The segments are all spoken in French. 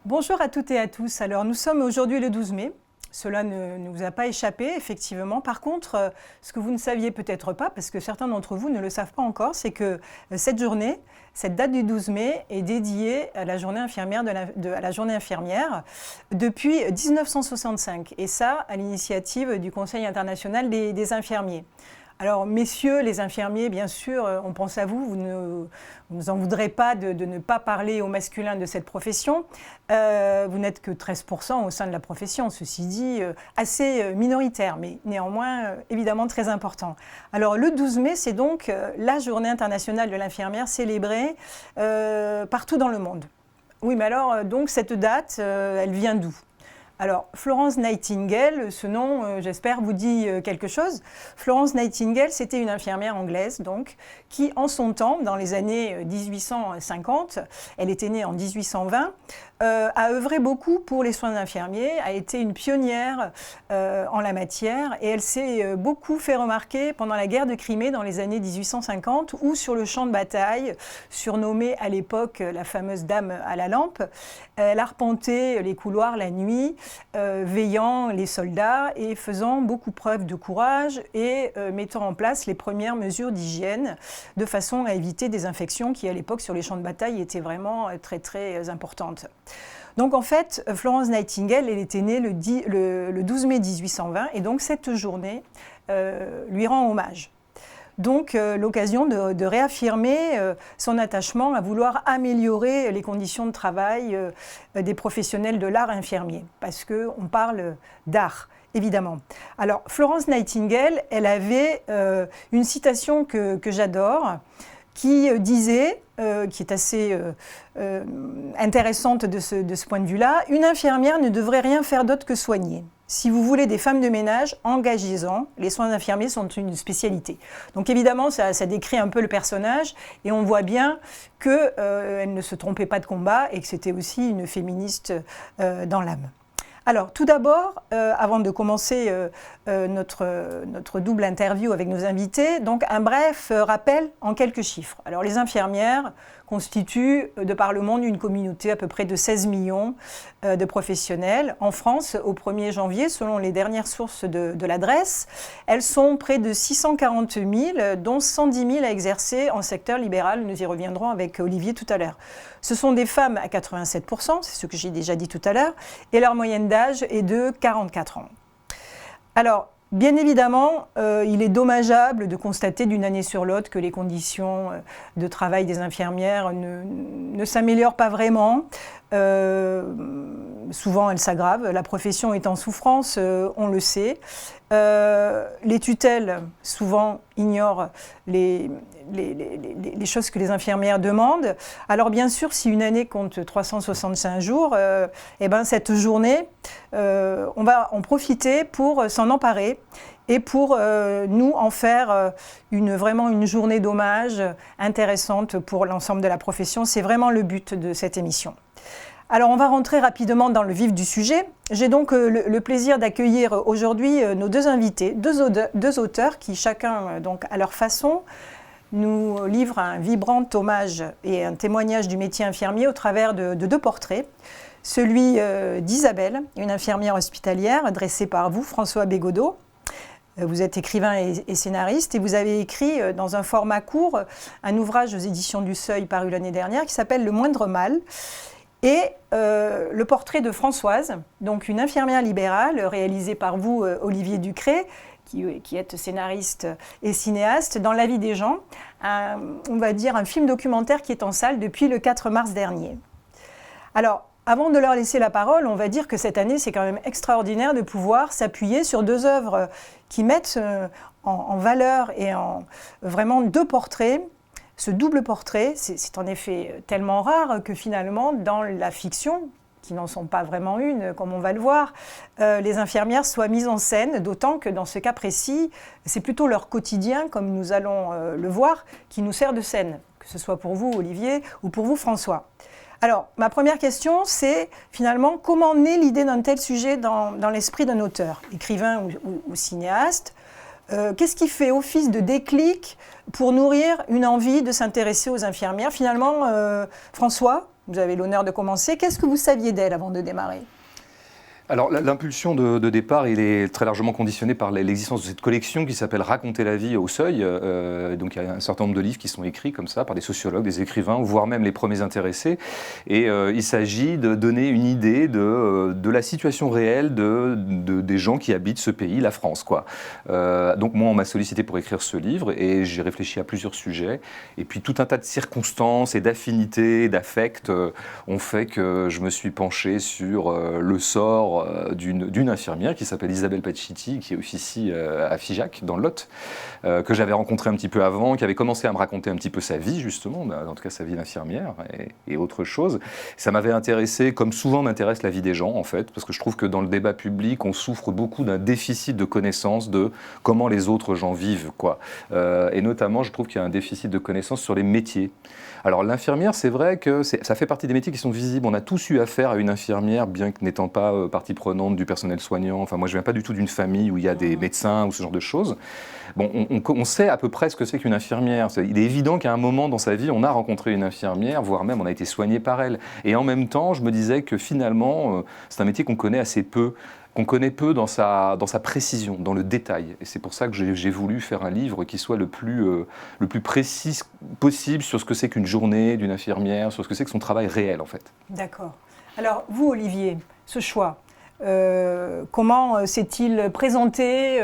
Bonjour à toutes et à tous. Alors nous sommes aujourd'hui le 12 mai. Cela ne vous a pas échappé, effectivement. Par contre, ce que vous ne saviez peut-être pas, parce que certains d'entre vous ne le savent pas encore, c'est que cette journée, cette date du 12 mai, est dédiée à la journée infirmière, à la journée infirmière depuis 1965. Et ça, à l'initiative du Conseil international des infirmiers. Alors, messieurs les infirmiers, bien sûr, on pense à vous, vous ne nous en voudrez pas de ne pas parler au masculin de cette profession. Vous n'êtes que 13% au sein de la profession, ceci dit, assez minoritaire, mais néanmoins, évidemment, très important. Alors, le 12 mai, c'est donc la journée internationale de l'infirmière célébrée partout dans le monde. Oui, mais alors, donc, cette date, elle vient d'où ? Alors, Florence Nightingale, ce nom, j'espère, vous dit quelque chose. Florence Nightingale, c'était une infirmière anglaise, donc, qui, en son temps, dans les années 1850, elle était née en 1820, a œuvré beaucoup pour les soins infirmiers, a été une pionnière en la matière, et elle s'est beaucoup fait remarquer pendant la guerre de Crimée dans les années 1850, où sur le champ de bataille, surnommée à l'époque la fameuse dame à la lampe, elle arpentait les couloirs la nuit, veillant les soldats et faisant beaucoup preuve de courage et mettant en place les premières mesures d'hygiène de façon à éviter des infections qui, à l'époque, sur les champs de bataille, étaient vraiment très, très importantes. Donc, en fait, Florence Nightingale, elle était née le 12 mai 1820 et donc cette journée lui rend hommage. Donc, l'occasion de réaffirmer son attachement à vouloir améliorer les conditions de travail des professionnels de l'art infirmier, parce qu'on parle d'art, évidemment. Alors, Florence Nightingale, elle avait une citation que j'adore, qui disait, qui est assez intéressante de ce point de vue-là, « Une infirmière ne devrait rien faire d'autre que soigner. Si vous voulez des femmes de ménage, engagez-en. Les soins infirmiers sont une spécialité. » Donc évidemment, ça décrit un peu le personnage et on voit bien qu'elle ne se trompait pas de combat et que c'était aussi une féministe dans l'âme. Alors, tout d'abord, avant de commencer notre double interview avec nos invités, donc un bref rappel en quelques chiffres. Alors, les infirmières constituent de par le monde une communauté à peu près de 16 millions de professionnels. En France, au 1er janvier, selon les dernières sources de l'adresse, elles sont près de 640 000, dont 110 000 à exercer en secteur libéral. Nous y reviendrons avec Olivier tout à l'heure. Ce sont des femmes à 87%, c'est ce que j'ai déjà dit tout à l'heure, et leur moyenne d'âge est de 44 ans. Alors, bien évidemment, il est dommageable de constater d'une année sur l'autre que les conditions de travail des infirmières ne s'améliorent pas vraiment. Souvent, elles s'aggravent. La profession est en souffrance, on le sait. Les tutelles, souvent, ignorent les choses que les infirmières demandent. Alors bien sûr, si une année compte 365 jours, cette journée, on va en profiter pour s'en emparer et pour nous en faire vraiment une journée d'hommage intéressante pour l'ensemble de la profession. C'est vraiment le but de cette émission. Alors, on va rentrer rapidement dans le vif du sujet. J'ai donc le plaisir d'accueillir aujourd'hui nos deux invités, deux auteurs qui, chacun donc à leur façon, nous livrent un vibrant hommage et un témoignage du métier infirmier au travers de deux portraits. Celui d'Isabelle, une infirmière hospitalière, dressée par vous, François Bégodeau. Vous êtes écrivain et scénariste et vous avez écrit dans un format court un ouvrage aux éditions du Seuil paru l'année dernière qui s'appelle « Le moindre mal ». Et le portrait de Françoise, donc une infirmière libérale réalisée par vous, Olivier Ducré, qui êtes scénariste et cinéaste, dans La vie des gens, on va dire un film documentaire qui est en salle depuis le 4 mars dernier. Alors, avant de leur laisser la parole, on va dire que cette année, c'est quand même extraordinaire de pouvoir s'appuyer sur deux œuvres qui mettent en valeur et en vraiment deux portraits. Ce double portrait, c'est en effet tellement rare que finalement, dans la fiction, qui n'en sont pas vraiment une, comme on va le voir, les infirmières soient mises en scène, d'autant que dans ce cas précis, c'est plutôt leur quotidien, comme nous allons le voir, qui nous sert de scène, que ce soit pour vous, Olivier, ou pour vous, François. Alors, ma première question, c'est finalement, comment naît l'idée d'un tel sujet dans l'esprit d'un auteur, écrivain ou cinéaste ? Qu'est-ce qui fait office de déclic pour nourrir une envie de s'intéresser aux infirmières ? Finalement, François, vous avez l'honneur de commencer. Qu'est-ce que vous saviez d'elle avant de démarrer ? Alors l'impulsion de départ, il est très largement conditionné par l'existence de cette collection qui s'appelle Raconter la vie au seuil. Donc il y a un certain nombre de livres qui sont écrits comme ça par des sociologues, des écrivains, voire même les premiers intéressés. Et il s'agit de donner une idée de la situation réelle des gens qui habitent ce pays, la France, quoi. Donc moi on m'a sollicité pour écrire ce livre et j'ai réfléchi à plusieurs sujets. Et puis tout un tas de circonstances et d'affinités, d'affects ont fait que je me suis penché sur le sort d'une infirmière qui s'appelle Isabelle Pacchitti, qui officie à Figeac, dans le Lot, que j'avais rencontrée un petit peu avant, qui avait commencé à me raconter un petit peu sa vie, justement, en tout cas sa vie d'infirmière et autre chose. Ça m'avait intéressé, comme souvent m'intéresse la vie des gens, en fait, parce que je trouve que dans le débat public, on souffre beaucoup d'un déficit de connaissance de comment les autres gens vivent, quoi. Et notamment, je trouve qu'il y a un déficit de connaissance sur les métiers. Alors l'infirmière, c'est vrai que ça fait partie des métiers qui sont visibles. On a tous eu affaire à une infirmière, bien que n'étant pas partie prenante du personnel soignant. Enfin, moi, je ne viens pas du tout d'une famille où il y a des médecins ou ce genre de choses. Bon, on sait à peu près ce que c'est qu'une infirmière. Il est évident qu'à un moment dans sa vie, on a rencontré une infirmière, voire même on a été soigné par elle. Et en même temps, je me disais que finalement, c'est un métier qu'on connaît assez peu. Qu'on connaît peu dans sa précision, dans le détail. Et c'est pour ça que j'ai voulu faire un livre qui soit le plus précis possible sur ce que c'est qu'une journée d'une infirmière, sur ce que c'est que son travail réel, en fait. D'accord. Alors, vous, Olivier, ce choix, comment s'est-il présenté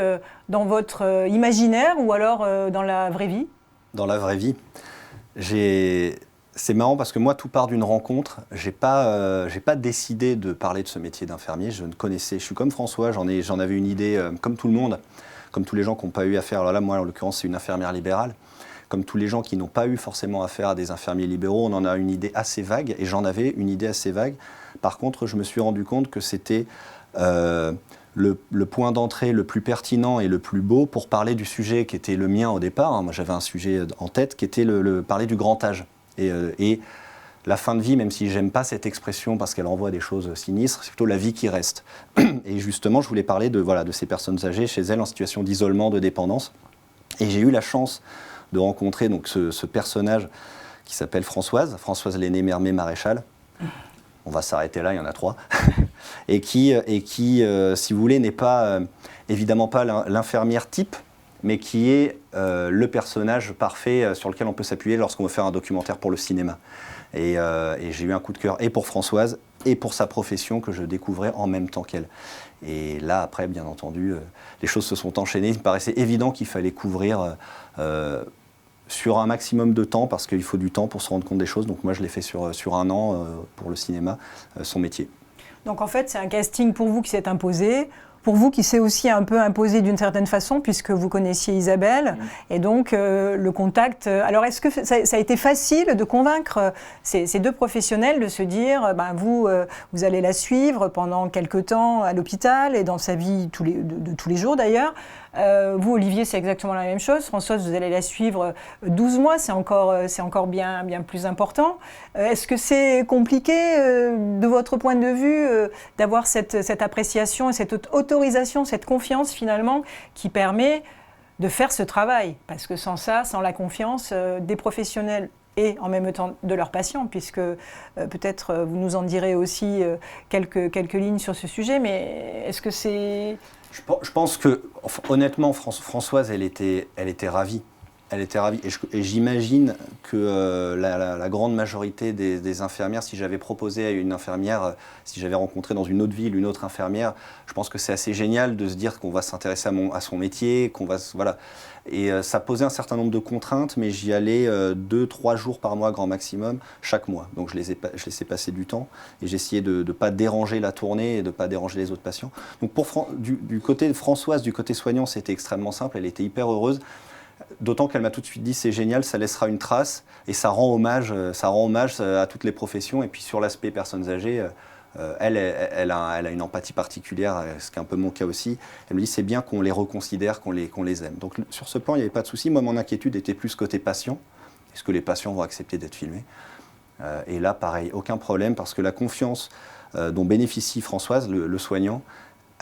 dans votre imaginaire ou alors dans la vraie vie ? Dans la vraie vie, c'est marrant parce que moi, tout part d'une rencontre. J'ai pas décidé de parler de ce métier d'infirmier. Je suis comme François, j'en avais une idée, comme tout le monde, comme tous les gens qui n'ont pas eu affaire. Alors là, moi, en l'occurrence, c'est une infirmière libérale. Comme tous les gens qui n'ont pas eu forcément affaire à des infirmiers libéraux, on en a une idée assez vague, et j'en avais une idée assez vague. Par contre, je me suis rendu compte que c'était le point d'entrée le plus pertinent et le plus beau pour parler du sujet qui était le mien au départ. Moi, j'avais un sujet en tête qui était parler du grand âge. Et la fin de vie, même si j'aime pas cette expression parce qu'elle renvoie à des choses sinistres, c'est plutôt la vie qui reste. Et justement, je voulais parler de ces personnes âgées chez elles en situation d'isolement, de dépendance. Et j'ai eu la chance de rencontrer donc ce personnage qui s'appelle Françoise Lenné Mermet Maréchal. On va s'arrêter là, il y en a 3. et qui, si vous voulez, n'est pas évidemment pas l'infirmière type, mais qui est le personnage parfait sur lequel on peut s'appuyer lorsqu'on veut faire un documentaire pour le cinéma. Et j'ai eu un coup de cœur et pour Françoise et pour sa profession que je découvrais en même temps qu'elle. Et là, après, bien entendu, les choses se sont enchaînées. Il me paraissait évident qu'il fallait couvrir sur un maximum de temps, parce qu'il faut du temps pour se rendre compte des choses. Donc moi, je l'ai fait sur un an pour le cinéma, son métier. Donc en fait, c'est un casting pour vous qui s'est imposé, pour vous qui s'est aussi un peu imposé d'une certaine façon, puisque vous connaissiez Isabelle, et donc le contact. Alors est-ce que ça a été facile de convaincre ces deux professionnels de se dire, vous allez la suivre pendant quelque temps à l'hôpital et dans sa vie de tous les jours d'ailleurs. Vous, Olivier, c'est exactement la même chose. Françoise, vous allez la suivre 12 mois, c'est encore bien plus important. Est-ce que c'est compliqué, de votre point de vue, d'avoir cette appréciation et cette autorisation, cette confiance finalement, qui permet de faire ce travail? Parce que sans ça, sans la confiance des professionnels et en même temps de leurs patients, puisque peut-être vous nous en direz aussi quelques lignes sur ce sujet, mais est-ce que c'est... Je pense que, honnêtement, Françoise, elle était ravie. Elle était ravie. Et j'imagine que la grande majorité des infirmières, si j'avais proposé à une infirmière, si j'avais rencontré dans une autre ville une autre infirmière, je pense que c'est assez génial de se dire qu'on va s'intéresser à son métier, voilà. Et ça posait un certain nombre de contraintes, mais j'y allais 2-3 jours par mois, grand maximum, chaque mois. Donc je laissais passer du temps et j'essayais de ne pas déranger la tournée et de ne pas déranger les autres patients. Donc du côté de Françoise, du côté soignant, c'était extrêmement simple, elle était hyper heureuse. D'autant qu'elle m'a tout de suite dit c'est génial, ça laissera une trace et ça rend hommage à toutes les professions. Et puis sur l'aspect personnes âgées, elle a une empathie particulière, ce qui est un peu mon cas aussi. Elle me dit c'est bien qu'on les reconsidère, qu'on les aime. Donc sur ce plan, il n'y avait pas de souci. Moi, mon inquiétude était plus côté patient. Est-ce que les patients vont accepter d'être filmés ? Et là, pareil, aucun problème, parce que la confiance dont bénéficie Françoise, le soignant,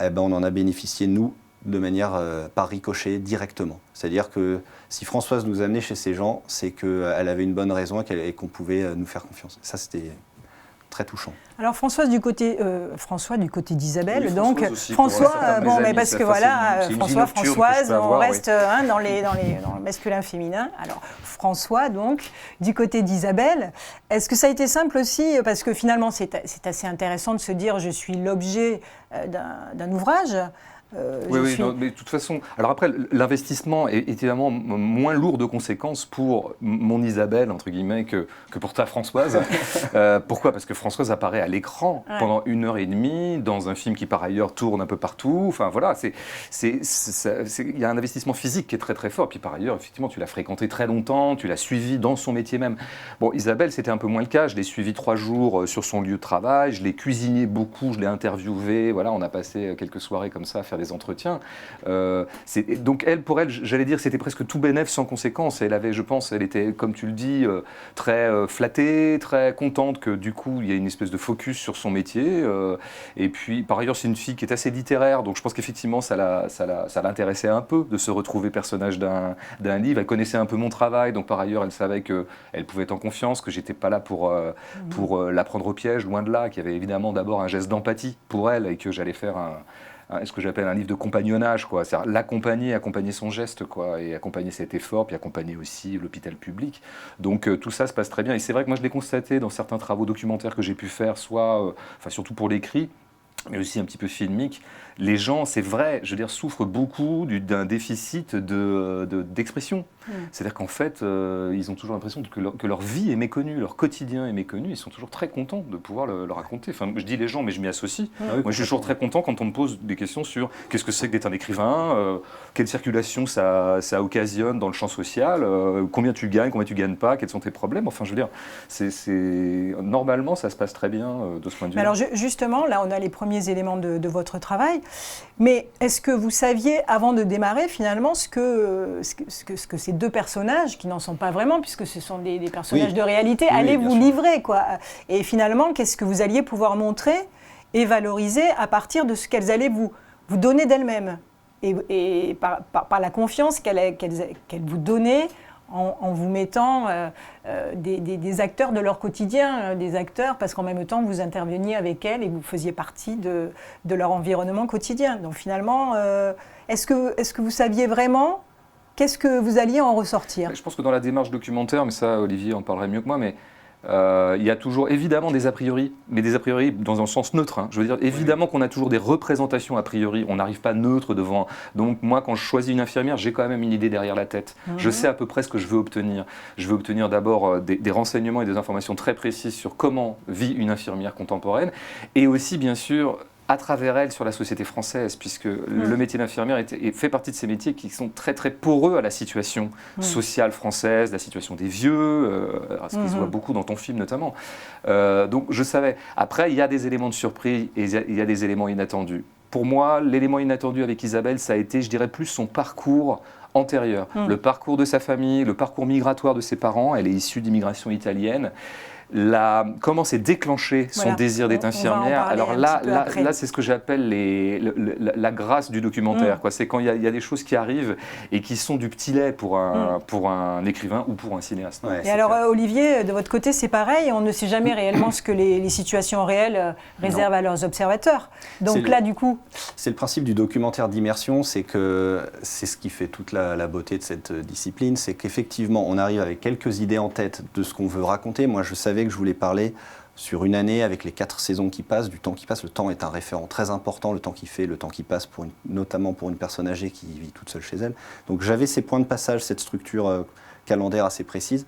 on en a bénéficié, nous, de manière par ricochet, directement. C'est-à-dire que si Françoise nous amenait chez ces gens, c'est qu'elle avait une bonne raison et qu'on pouvait nous faire confiance. Ça, c'était très touchant. Alors François du côté d'Isabelle, Oui, donc aussi, François, bon, mais parce que voilà, c'est une vie François, nocturne que je Françoise, peux avoir, on reste dans le masculin-féminin. Alors François, donc, du côté d'Isabelle, est-ce que ça a été simple aussi, parce que finalement c'est assez intéressant de se dire je suis l'objet d'un ouvrage. Oui, non, mais de toute façon. Alors après, l'investissement est évidemment moins lourd de conséquences pour mon Isabelle, entre guillemets, que pour ta Françoise. Pourquoi ? Parce que Françoise apparaît à l'écran pendant 1h30 dans un film qui, par ailleurs, tourne un peu partout. Enfin, voilà, il y a un investissement physique qui est très, très fort. Puis, par ailleurs, effectivement, tu l'as fréquentée très longtemps, tu l'as suivie dans son métier même. Bon, Isabelle, c'était un peu moins le cas. Je l'ai suivie 3 jours sur son lieu de travail. Je l'ai cuisiné beaucoup, je l'ai interviewée. Voilà, on a passé quelques soirées comme ça à faire des entretiens. Donc pour elle, j'allais dire, c'était presque tout bénef sans conséquence. Elle avait, je pense, elle était, comme tu le dis, très flattée, très contente que du coup, il y ait une espèce de focus sur son métier. Et puis, par ailleurs, c'est une fille qui est assez littéraire, donc je pense qu'effectivement, ça l'intéressait un peu de se retrouver personnage d'un livre. Elle connaissait un peu mon travail, donc par ailleurs, elle savait qu'elle pouvait être en confiance, que j'étais pas là pour la prendre au piège, loin de là, qu'il y avait évidemment d'abord un geste d'empathie pour elle et que j'allais faire ce que j'appelle un livre de compagnonnage, quoi. C'est-à-dire l'accompagner, accompagner son geste, quoi, et accompagner cet effort, puis accompagner aussi l'hôpital public. Donc tout ça se passe très bien. Et c'est vrai que moi je l'ai constaté dans certains travaux documentaires que j'ai pu faire, surtout pour l'écrit, mais aussi un petit peu filmique. Les gens, c'est vrai, je veux dire, souffrent beaucoup d'un déficit d'expression. C'est-à-dire qu'en fait, ils ont toujours l'impression que leur vie est méconnue, leur quotidien est méconnu. Ils sont toujours très contents de pouvoir le raconter. Enfin, je dis les gens, mais je m'y associe. Moi, je suis toujours très content quand on me pose des questions sur qu'est-ce que c'est que d'être un écrivain, quelle circulation ça occasionne dans le champ social, combien tu gagnes pas, quels sont tes problèmes. Enfin, je veux dire, normalement, ça se passe très bien de ce point de vue. Alors justement, là, on a les premiers éléments de votre travail. Mais est-ce que vous saviez, avant de démarrer, finalement, ce que ces deux personnages, qui n'en sont pas vraiment, puisque ce sont des personnages de réalité, allaient vous livrer, quoi. Et finalement, qu'est-ce que vous alliez pouvoir montrer et valoriser à partir de ce qu'elles allaient vous donner d'elles-mêmes et par la confiance qu'elles vous donnaient en vous mettant des acteurs de leur quotidien, des acteurs, parce qu'en même temps, vous interveniez avec elles et vous faisiez partie de leur environnement quotidien. Donc finalement, est-ce que vous saviez vraiment qu'est-ce que vous alliez en ressortir ? Je pense que dans la démarche documentaire, mais ça, Olivier en parlerait mieux que moi, mais il y a toujours évidemment des a priori, mais des a priori dans un sens neutre. Hein. Je veux dire, évidemment qu'on a toujours des représentations a priori, on n'arrive pas neutre devant. Donc moi, quand je choisis une infirmière, j'ai quand même une idée derrière la tête. Je sais à peu près ce que je veux obtenir. Je veux obtenir d'abord des renseignements et des informations très précises sur comment vit une infirmière contemporaine, et aussi bien sûr à travers elle sur la société française, puisque le métier d'infirmière fait partie de ces métiers qui sont très très poreux à la situation sociale française, la situation des vieux, ce qui se voit beaucoup dans ton film notamment. Donc je savais. Après, il y a des éléments de surprise et il y a des éléments inattendus. Pour moi, l'élément inattendu avec Isabelle, ça a été, je dirais, plus son parcours antérieur. Le parcours de sa famille, le parcours migratoire de ses parents. Elle est issue d'immigration italienne. Comment s'est déclenché son désir d'être infirmière. Alors là, c'est ce que j'appelle la grâce du documentaire. C'est quand il y a des choses qui arrivent et qui sont du petit lait pour un écrivain ou pour un cinéaste. Ouais, et alors Olivier, de votre côté, c'est pareil, on ne sait jamais réellement ce que les situations réelles réservent à leurs observateurs. Donc là, du coup... C'est le principe du documentaire d'immersion, c'est ce qui fait toute la beauté de cette discipline, c'est qu'effectivement, on arrive avec quelques idées en tête de ce qu'on veut raconter. Moi, je savais que je voulais parler sur une année avec les 4 saisons qui passent, du temps qui passe. Le temps est un référent très important, le temps qui passe, notamment pour une personne âgée qui vit toute seule chez elle. Donc j'avais ces points de passage, cette structure calendaire assez précise.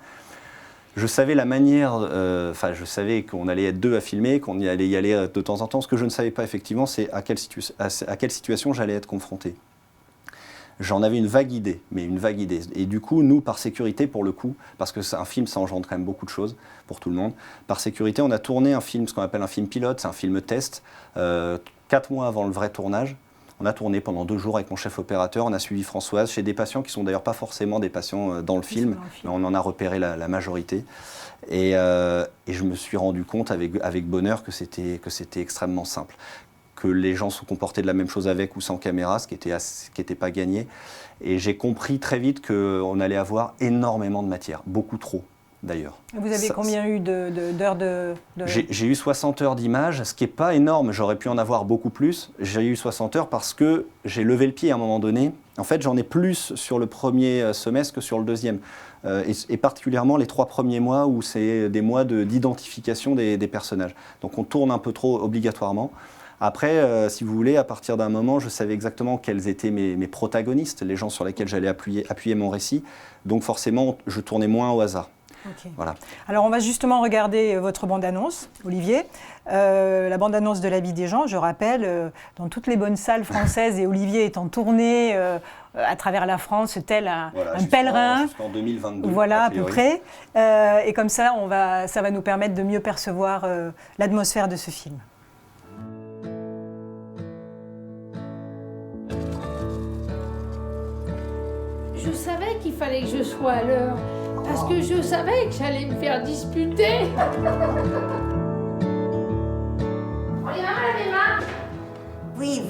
Je savais la manière, je savais qu'on allait être 2 à filmer, qu'on allait y aller de temps en temps. Ce que je ne savais pas effectivement, c'est à quelle situation j'allais être confronté. J'en avais une vague idée, mais une vague idée. Et du coup, nous, par sécurité, pour le coup, parce que c'est un film, ça engendre quand même beaucoup de choses pour tout le monde, par sécurité, on a tourné un film, ce qu'on appelle un film pilote, c'est un film test, 4 mois avant le vrai tournage. On a tourné pendant 2 jours avec mon chef opérateur, on a suivi Françoise chez des patients qui sont d'ailleurs pas forcément des patients dans le film, mais on en a repéré la majorité. Et je me suis rendu compte avec bonheur que c'était extrêmement simple. Que les gens se comportaient de la même chose avec ou sans caméra, ce qui était pas gagné. Et j'ai compris très vite qu'on allait avoir énormément de matière, beaucoup trop. d'ailleurs. Vous avez combien eu d'heures de... J'ai eu 60 heures d'images, ce qui n'est pas énorme, j'aurais pu en avoir beaucoup plus. J'ai eu 60 heures parce que j'ai levé le pied à un moment donné. En fait, j'en ai plus sur le premier semestre que sur le deuxième. Et particulièrement les 3 premiers mois où c'est des mois d'identification des personnages. Donc on tourne un peu trop obligatoirement. Après, si vous voulez, à partir d'un moment, je savais exactement quels étaient mes protagonistes, les gens sur lesquels j'allais appuyer mon récit. Donc forcément, je tournais moins au hasard. Okay. Voilà. Alors on va justement regarder votre bande-annonce, Olivier. La bande-annonce de La vie des gens, je rappelle, dans toutes les bonnes salles françaises, et Olivier est en tournée à travers la France, tel un pèlerin. Jusqu'en 2022. Voilà, à peu près. Et comme ça, ça va nous permettre de mieux percevoir l'atmosphère de ce film. Je savais qu'il fallait que je sois à l'heure. Parce que je savais que j'allais me faire disputer. On y va, madame Emma ? Oui.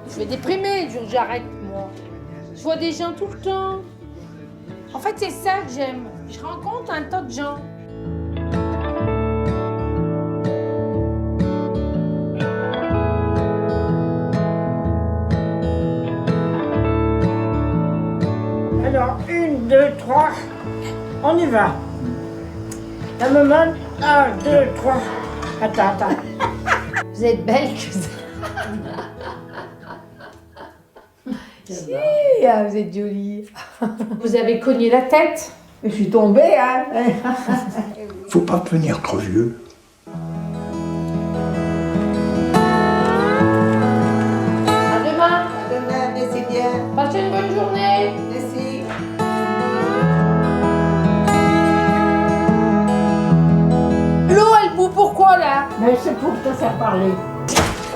Je vais déprimer le jour où j'arrête, moi. Je vois des gens tout le temps. En fait, c'est ça que j'aime. Je rencontre un tas de gens. Alors, 1, 2, 3, on y va. La maman, 1, 2, 3. Attends. Vous êtes belle que ça. Si, vous êtes jolie. Vous avez cogné la tête. Je suis tombée, hein. Faut pas devenir trop vieux. À demain. Demain, merci bien. Passez une bonne journée. Merci. L'eau, elle bout pourquoi, là ? Mais c'est pour te faire parler.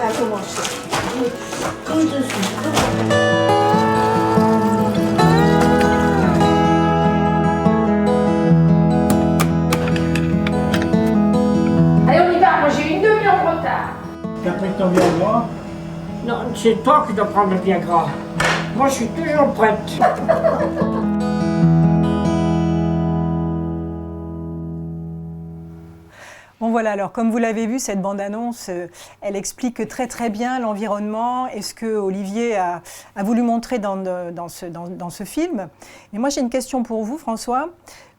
À commencer. Comme je suis. Allez, on y va. Moi, j'ai une demi-heure de retard. Tu as pris ton Viagra? Non, c'est toi qui dois prendre le Viagra. Moi, je suis toujours prête. Bon voilà, alors comme vous l'avez vu, cette bande-annonce, elle explique très bien l'environnement et ce que Olivier a voulu montrer dans ce film. Et moi j'ai une question pour vous, François.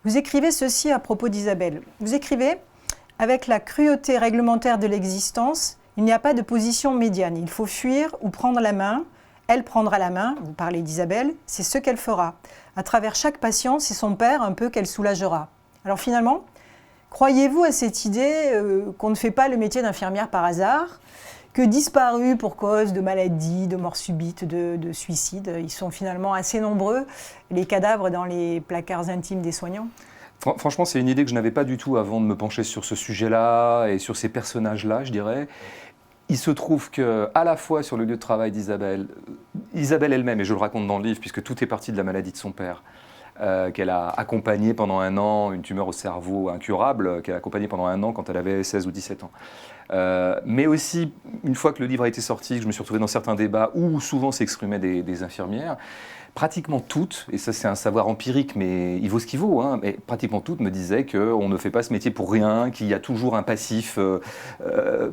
Vous écrivez ceci à propos d'Isabelle. Vous écrivez « Avec la cruauté réglementaire de l'existence, il n'y a pas de position médiane. Il faut fuir ou prendre la main. Elle prendra la main, vous parlez d'Isabelle, c'est ce qu'elle fera. À travers chaque patient, c'est son père un peu qu'elle soulagera. » Alors finalement, croyez-vous à cette idée qu'on ne fait pas le métier d'infirmière par hasard, que disparus pour cause de maladies, de mort subite, de suicide, ils sont finalement assez nombreux, les cadavres dans les placards intimes des soignants? Franchement, c'est une idée que je n'avais pas du tout avant de me pencher sur ce sujet-là et sur ces personnages-là, je dirais. Il se trouve qu'à la fois sur le lieu de travail d'Isabelle, Isabelle elle-même, et je le raconte dans le livre, puisque tout est parti de la maladie de son père, qu'elle a accompagné pendant 1 an, une tumeur au cerveau incurable, qu'elle a accompagné pendant 1 an quand elle avait 16 ou 17 ans. Mais aussi, une fois que le livre a été sorti, que je me suis retrouvé dans certains débats où souvent s'exprimaient des infirmières, pratiquement toutes, et ça c'est un savoir empirique, mais il vaut ce qu'il vaut, hein, mais pratiquement toutes me disaient qu'on ne fait pas ce métier pour rien, qu'il y a toujours un passif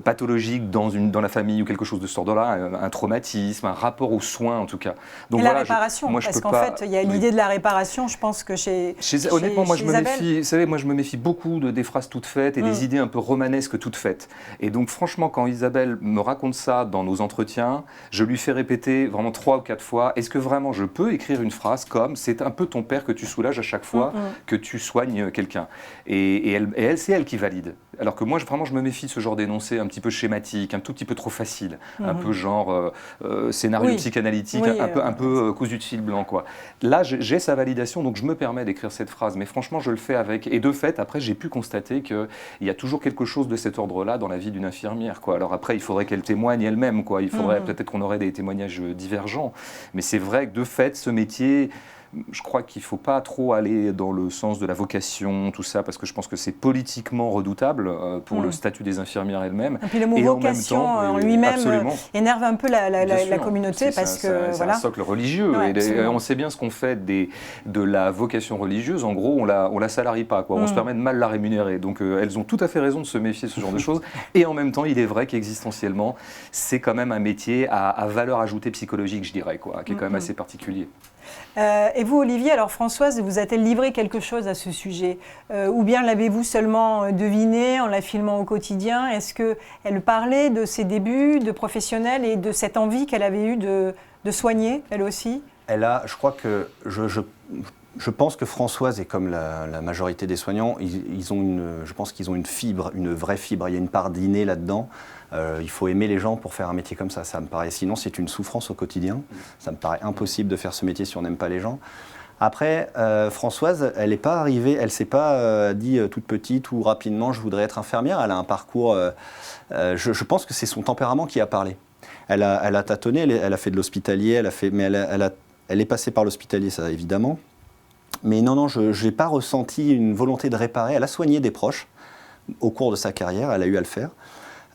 pathologique dans la famille ou quelque chose de ce ordre-là, un traumatisme, un rapport aux soins en tout cas. Donc, et voilà, la réparation, parce qu'en fait il y a l'idée de la réparation, je pense que honnêtement, moi je me méfie, vous savez, moi je me méfie beaucoup des phrases toutes faites et des idées un peu romanesques toutes faites. Et donc franchement, quand Isabelle me raconte ça dans nos entretiens, je lui fais répéter vraiment 3 ou 4 fois, est-ce que vraiment je peux écrire une phrase comme « c'est un peu ton père que tu soulages à chaque fois que tu soignes quelqu'un ». Et elle, c'est elle qui valide. Alors que moi, vraiment, je me méfie de ce genre d'énoncé un petit peu schématique, un tout petit peu trop facile, un peu genre scénario psychanalytique, un peu cousu de fil blanc, quoi. Là, j'ai sa validation, donc je me permets d'écrire cette phrase. Mais franchement, je le fais avec... Et de fait, après, j'ai pu constater qu'il y a toujours quelque chose de cet ordre-là dans la vie d'une infirmière, quoi. Alors après, il faudrait qu'elle témoigne elle-même, quoi. Il faudrait peut-être qu'on aurait des témoignages divergents. Mais c'est vrai que de fait, ce métier je crois qu'il ne faut pas trop aller dans le sens de la vocation, tout ça, parce que je pense que c'est politiquement redoutable pour le statut des infirmières elles-mêmes. Et puis le mot vocation en lui-même énerve un peu la communauté parce que c'est un socle religieux. Et on sait bien ce qu'on fait de la vocation religieuse. En gros, on la salarie pas, quoi. On se permet de mal la rémunérer. Donc elles ont tout à fait raison de se méfier de ce genre de choses. Et en même temps, il est vrai qu'existentiellement, c'est quand même un métier à valeur ajoutée psychologique, je dirais, quoi, qui est quand même assez particulier. Et vous, Olivier, alors Françoise, vous a-t-elle livré quelque chose à ce sujet ou bien l'avez-vous seulement deviné en la filmant au quotidien? Est-ce qu'elle parlait de ses débuts de professionnelle et de cette envie qu'elle avait eue de soigner, elle aussi? Je crois que je pense que Françoise, et comme la majorité des soignants, je pense qu'ils ont une fibre, une vraie fibre. Il y a une part d'inné là-dedans. Il faut aimer les gens pour faire un métier comme ça. Ça me paraît, sinon c'est une souffrance au quotidien. Ça me paraît impossible de faire ce métier si on n'aime pas les gens. Après, Françoise, elle n'est pas arrivée, elle ne s'est pas dit toute petite ou rapidement je voudrais être infirmière. Elle a un parcours. Je pense que c'est son tempérament qui a parlé. Elle a tâtonné, elle a fait de l'hospitalier, elle est passée par l'hospitalier, ça évidemment. Mais non, je n'ai pas ressenti une volonté de réparer. Elle a soigné des proches au cours de sa carrière, elle a eu à le faire.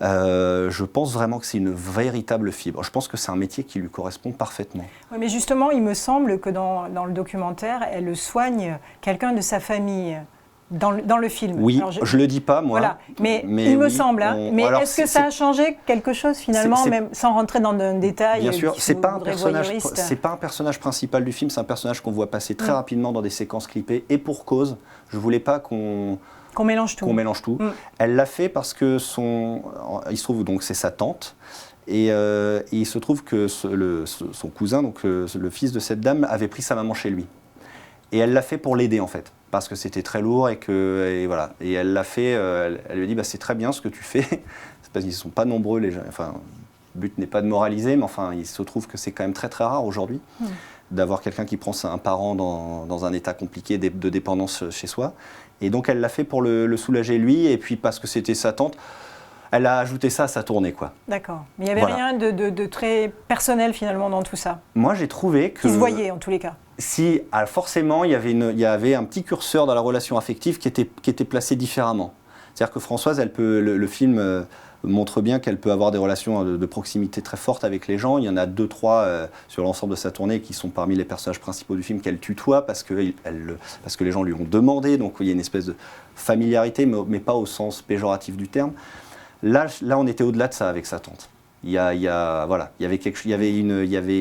Je pense vraiment que c'est une véritable fibre. Je pense que c'est un métier qui lui correspond parfaitement. Oui, mais justement, il me semble que dans le documentaire, elle soigne quelqu'un de sa famille. Dans le film. Oui, alors je ne le dis pas, moi. Voilà. Mais il me semble. Mais est-ce que ça a changé quelque chose, finalement, même sans rentrer dans un détail? Bien sûr, ce n'est pas un personnage principal du film, c'est un personnage qu'on voit passer très rapidement dans des séquences clippées. Et pour cause, je ne voulais pas qu'on mélange tout. Elle l'a fait parce que il se trouve, donc c'est sa tante. Et il se trouve que son cousin, donc le fils de cette dame, avait pris sa maman chez lui. Et elle l'a fait pour l'aider, en fait, parce que c'était très lourd et voilà. Et elle l'a fait, elle lui a dit c'est très bien ce que tu fais. C'est parce qu'ils ne sont pas nombreux, les gens. Enfin, le but n'est pas de moraliser, mais enfin, il se trouve que c'est quand même très très rare aujourd'hui d'avoir quelqu'un qui prend un parent dans un état compliqué de dépendance chez soi. Et donc elle l'a fait pour le soulager lui, et puis parce que c'était sa tante. Elle a ajouté ça à sa tournée, quoi. D'accord. Mais il n'y avait rien de très personnel, finalement, dans tout ça. Moi, j'ai trouvé que... Qui se voyait, en tous les cas. Si, forcément, il y avait un petit curseur dans la relation affective qui était placé différemment. C'est-à-dire que Françoise, le film montre bien qu'elle peut avoir des relations de proximité très fortes avec les gens. Il y en a 2-3 sur l'ensemble de sa tournée qui sont parmi les personnages principaux du film qu'elle tutoie parce que les gens lui ont demandé. Donc, il y a une espèce de familiarité, mais pas au sens péjoratif du terme. Là, on était au-delà de ça avec sa tante. Il y avait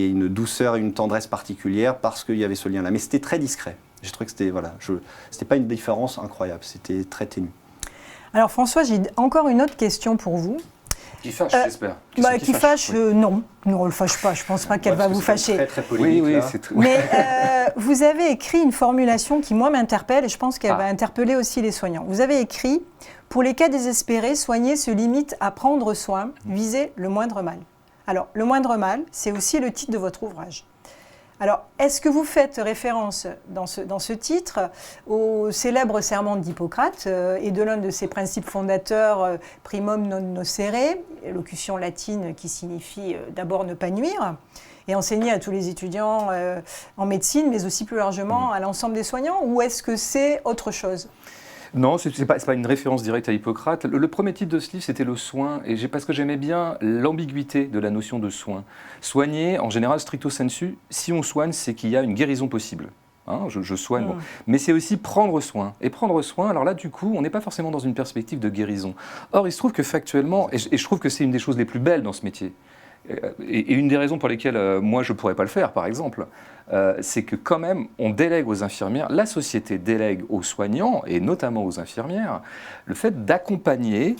une douceur et une tendresse particulière parce qu'il y avait ce lien-là. Mais c'était très discret. J'ai trouvé que c'était pas une différence incroyable, c'était très ténu. Alors François, j'ai encore une autre question pour vous. Qui fâche, j'espère. Qui fâche, non. Non, on ne le fâche pas. Je ne pense pas qu'elle va vous fâcher. Très, très polémique, oui, c'est tout. Mais vous avez écrit une formulation qui, moi, m'interpelle et je pense qu'elle va interpeller aussi les soignants. Vous avez écrit « Pour les cas désespérés, soigner se limite à prendre soin, viser le moindre mal ». Alors, le moindre mal, c'est aussi le titre de votre ouvrage. Alors, est-ce que vous faites référence dans ce titre au célèbre serment d'Hippocrate et de l'un de ses principes fondateurs, primum non nocere, locution latine qui signifie d'abord ne pas nuire, et enseigner à tous les étudiants en médecine, mais aussi plus largement à l'ensemble des soignants, ou est-ce que c'est autre chose ? Non, ce n'est pas une référence directe à Hippocrate. Le premier titre de ce livre, c'était le soin, parce que j'aimais bien l'ambiguïté de la notion de soin. Soigner, en général, stricto sensu, si on soigne, c'est qu'il y a une guérison possible. Hein, je soigne, bon. Mais c'est aussi prendre soin. Et prendre soin, alors là, du coup, on n'est pas forcément dans une perspective de guérison. Or, il se trouve que factuellement, et je trouve que c'est une des choses les plus belles dans ce métier, et une des raisons pour lesquelles moi je ne pourrais pas le faire, par exemple, c'est que quand même on délègue aux infirmières, la société délègue aux soignants, et notamment aux infirmières, le fait d'accompagner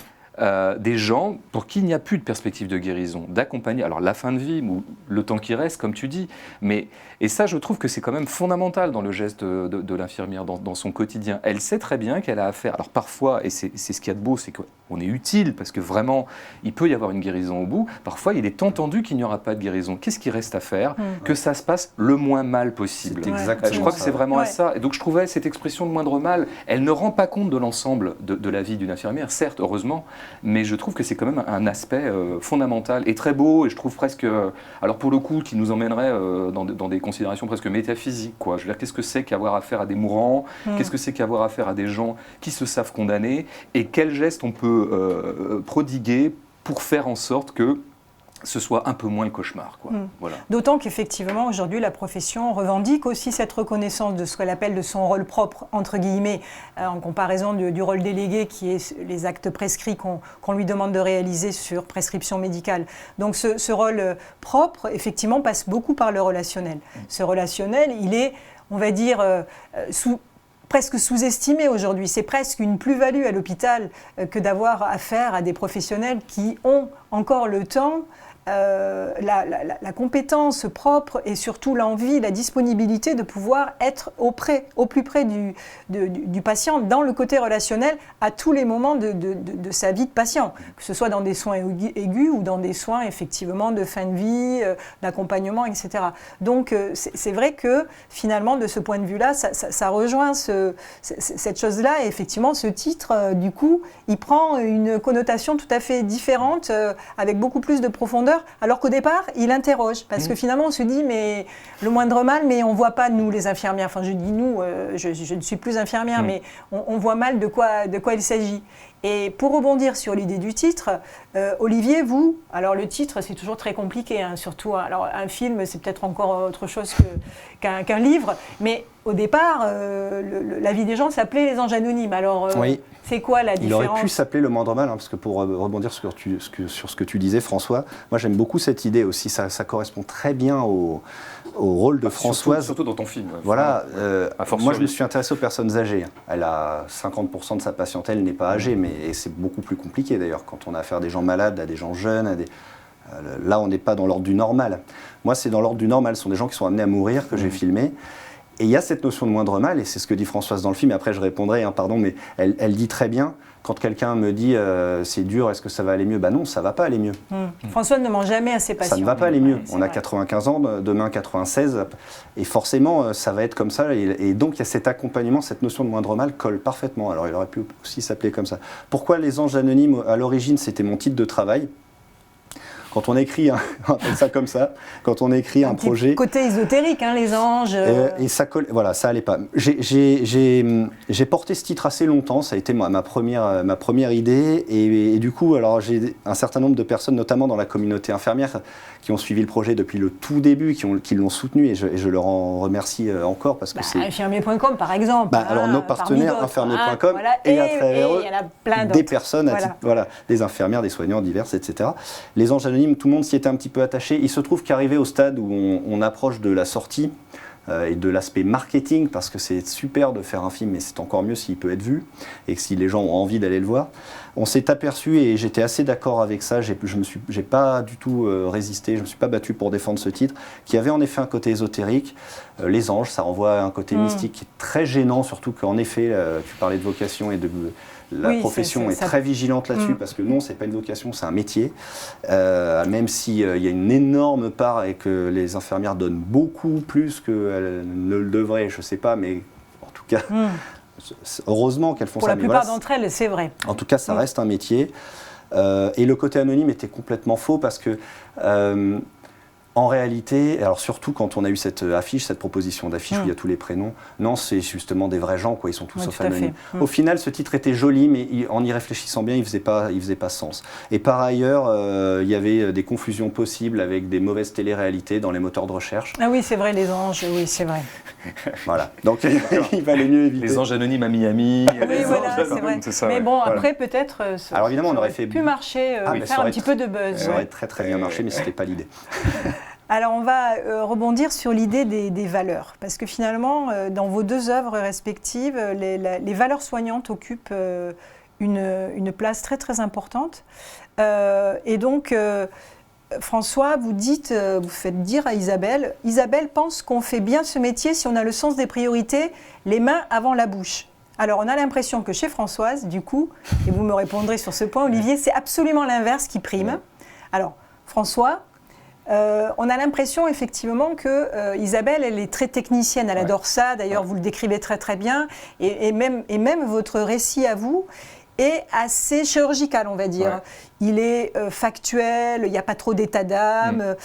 des gens pour qui il n'y a plus de perspective de guérison, d'accompagner, alors la fin de vie ou le temps qui reste, comme tu dis, et ça je trouve que c'est quand même fondamental dans le geste de l'infirmière, dans son quotidien. Elle sait très bien qu'elle a affaire, alors parfois, et c'est ce qu'il y a de beau, c'est que on est utile, parce que vraiment, il peut y avoir une guérison au bout. Parfois, il est entendu qu'il n'y aura pas de guérison. Qu'est-ce qui reste à faire? Que ça se passe le moins mal possible. C'est exactement Je crois que ça. c'est vraiment à ça. Et donc, je trouvais cette expression de moindre mal, elle ne rend pas compte de l'ensemble de la vie d'une infirmière, certes, heureusement, mais je trouve que c'est quand même un aspect fondamental et très beau, et je trouve presque, alors pour le coup, qui nous emmènerait dans des considérations presque métaphysiques, quoi. Je veux dire, qu'est-ce que c'est qu'avoir affaire à des mourants? Qu'est-ce que c'est qu'avoir affaire à des gens qui se savent condamnés? Et quels gestes on peut prodiguer pour faire en sorte que ce soit un peu moins le cauchemar, quoi. Voilà. D'autant qu'effectivement, aujourd'hui, la profession revendique aussi cette reconnaissance de ce qu'elle appelle de son rôle propre, entre guillemets, en comparaison du rôle délégué, qui est les actes prescrits qu'on lui demande de réaliser sur prescription médicale. Donc ce rôle propre, effectivement, passe beaucoup par le relationnel. Ce relationnel, il est, on va dire, presque sous-estimé aujourd'hui. C'est presque une plus-value à l'hôpital que d'avoir affaire à des professionnels qui ont encore le temps, la compétence propre et surtout l'envie, la disponibilité de pouvoir être au plus près du patient, dans le côté relationnel, à tous les moments de sa vie de patient, que ce soit dans des soins aigus ou dans des soins effectivement de fin de vie, d'accompagnement, etc. Donc c'est vrai que finalement, de ce point de vue-là, ça rejoint cette chose-là, et effectivement, ce titre, du coup, il prend une connotation tout à fait différente, avec beaucoup plus de profondeur, alors qu'au départ, il interroge, parce que finalement, on se dit, mais le moindre mal, mais on ne voit pas, nous, les infirmières, enfin, je dis nous, je ne suis plus infirmière, mais on voit mal de quoi il s'agit. Et pour rebondir sur l'idée du titre, Olivier, vous, alors le titre, c'est toujours très compliqué, hein, surtout, alors un film, c'est peut-être encore autre chose qu'un livre, mais au départ, La vie des gens s'appelait Les Anges Anonymes. Alors, oui. C'est quoi la différence? Il aurait pu s'appeler Le moindre mal, hein, parce que pour rebondir sur ce que tu disais, François, moi j'aime beaucoup cette idée aussi, ça correspond très bien au rôle de Françoise. Surtout dans ton film. Voilà, moi je me suis intéressé aux personnes âgées. Elle a 50% de sa patientèle n'est pas âgée, et c'est beaucoup plus compliqué d'ailleurs, quand on a affaire à des gens malades, à des gens jeunes, là on n'est pas dans l'ordre du normal. Moi c'est dans l'ordre du normal, ce sont des gens qui sont amenés à mourir que j'ai filmé. Et il y a cette notion de moindre mal, et c'est ce que dit Françoise dans le film, et après je répondrai, hein, pardon, mais elle dit très bien, quand quelqu'un me dit c'est dur, est-ce que ça va aller mieux? Ben non, ça ne va pas aller mieux. Françoise ne ment jamais à ses patients. Ça ne va pas aller mieux. Ouais, on a 95 ans, demain 96, et forcément ça va être comme ça, et donc il y a cet accompagnement, cette notion de moindre mal colle parfaitement. Alors il aurait pu aussi s'appeler comme ça. Pourquoi Les Anges Anonymes? À l'origine, c'était mon titre de travail. Quand on écrit, on appelle ça comme ça, quand on écrit un projet... Côté ésotérique, hein, les anges... Et ça colle, voilà, ça allait pas. J'ai porté ce titre assez longtemps, ça a été ma première idée, et du coup, alors j'ai un certain nombre de personnes, notamment dans la communauté infirmière, qui ont suivi le projet depuis le tout début, qui l'ont soutenu, et je leur en remercie encore, parce que c'est... Infirmier.com, par exemple. Alors nos partenaires, infirmier.com, voilà, et à travers eux, il y en a plein des personnes, des infirmières, des soignants diverses, etc. Les Anges Anonymes, tout le monde s'y était un petit peu attaché. Il se trouve qu'arrivé au stade où on approche de la sortie et de l'aspect marketing, parce que c'est super de faire un film, mais c'est encore mieux s'il peut être vu et que si les gens ont envie d'aller le voir. On s'est aperçu, et j'étais assez d'accord avec ça, j'ai pas du tout résisté, je ne me suis pas battu pour défendre ce titre, qui avait en effet un côté ésotérique. Les anges, ça renvoie à un côté mystique qui est très gênant, surtout qu'en effet, tu parlais de vocation et de... La profession est très vigilante là-dessus, parce que non, c'est pas une vocation, c'est un métier. Même s'il y a une énorme part et que les infirmières donnent beaucoup plus qu'elles ne le devraient, je sais pas, mais en tout cas, heureusement qu'elles font ça. Pour la plupart d'entre elles, c'est vrai. En tout cas, ça reste un métier. Et le côté anonyme était complètement faux, parce que... en réalité, alors surtout quand on a eu cette affiche, cette proposition d'affiche où il y a tous les prénoms, non, c'est justement des vrais gens, quoi, ils sont tous sauf anonymes. Au final, ce titre était joli, mais en y réfléchissant bien, il faisait pas sens. Et par ailleurs, il y avait des confusions possibles avec des mauvaises téléréalités dans les moteurs de recherche. Ah oui, c'est vrai, les anges, oui, c'est vrai. Voilà, donc il valait mieux éviter. Les Anges Anonymes à Miami. Oui, voilà, c'est vrai. Ça, mais bon, après, peut-être, alors évidemment, on aurait pu marcher, faire un petit peu de buzz. Ça aurait très très bien marché, mais ce n'était pas l'idée. Alors, on va rebondir sur l'idée des valeurs, parce que finalement, dans vos deux œuvres respectives, les valeurs soignantes occupent une place très très importante. Et donc, François, vous faites dire à Isabelle, Isabelle pense qu'on fait bien ce métier si on a le sens des priorités, les mains avant la bouche. Alors, on a l'impression que chez Françoise, du coup, et vous me répondrez sur ce point, Olivier, c'est absolument l'inverse qui prime. Alors, François, on a l'impression effectivement que Isabelle, elle est très technicienne, elle adore ça, d'ailleurs vous le décrivez très très bien, et même votre récit à vous est assez chirurgical, on va dire. Ouais. Il est factuel, il n'y a pas trop d'état d'âme,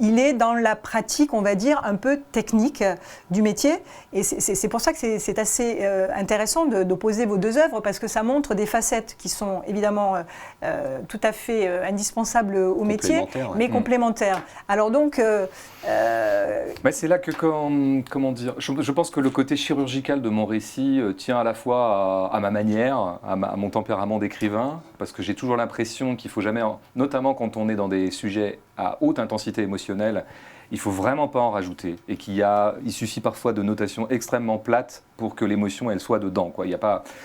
il est dans la pratique, on va dire, un peu technique du métier. Et c'est pour ça que c'est assez intéressant d'opposer vos deux œuvres, parce que ça montre des facettes qui sont évidemment tout à fait indispensables au métier, mais complémentaires. Alors donc... c'est là que, comment dire, je pense que le côté chirurgical de mon récit tient à la fois à ma manière, à mon tempérament d'écrivain, parce que j'ai toujours l'impression qu'il ne faut jamais, notamment quand on est dans des sujets à haute intensité émotionnelle, il ne faut vraiment pas en rajouter. Et il suffit parfois de notations extrêmement plates pour que l'émotion, elle soit dedans, quoi.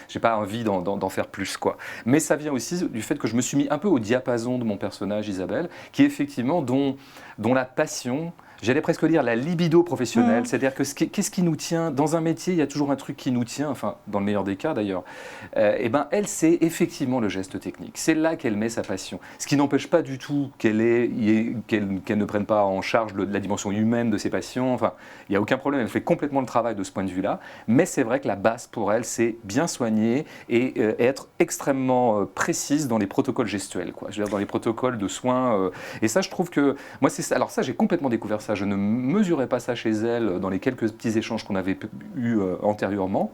J'ai pas envie d'en faire plus, quoi. Mais ça vient aussi du fait que je me suis mis un peu au diapason de mon personnage, Isabelle, qui effectivement, dont la passion... J'allais presque dire la libido professionnelle, c'est-à-dire que qu'est-ce qui nous tient dans un métier, il y a toujours un truc qui nous tient, enfin dans le meilleur des cas d'ailleurs. Elle, c'est effectivement le geste technique. C'est là qu'elle met sa passion. Ce qui n'empêche pas du tout qu'elle ne prenne pas en charge la dimension humaine de ses patients. Enfin, il n'y a aucun problème. Elle fait complètement le travail de ce point de vue-là. Mais c'est vrai que la base pour elle, c'est bien soigner et être extrêmement précise dans les protocoles gestuels, quoi. Je veux dire, dans les protocoles de soins. Et ça, je trouve que moi, c'est ça. Alors ça, j'ai complètement découvert ça. Je ne mesurais pas ça chez elle dans les quelques petits échanges qu'on avait eus antérieurement.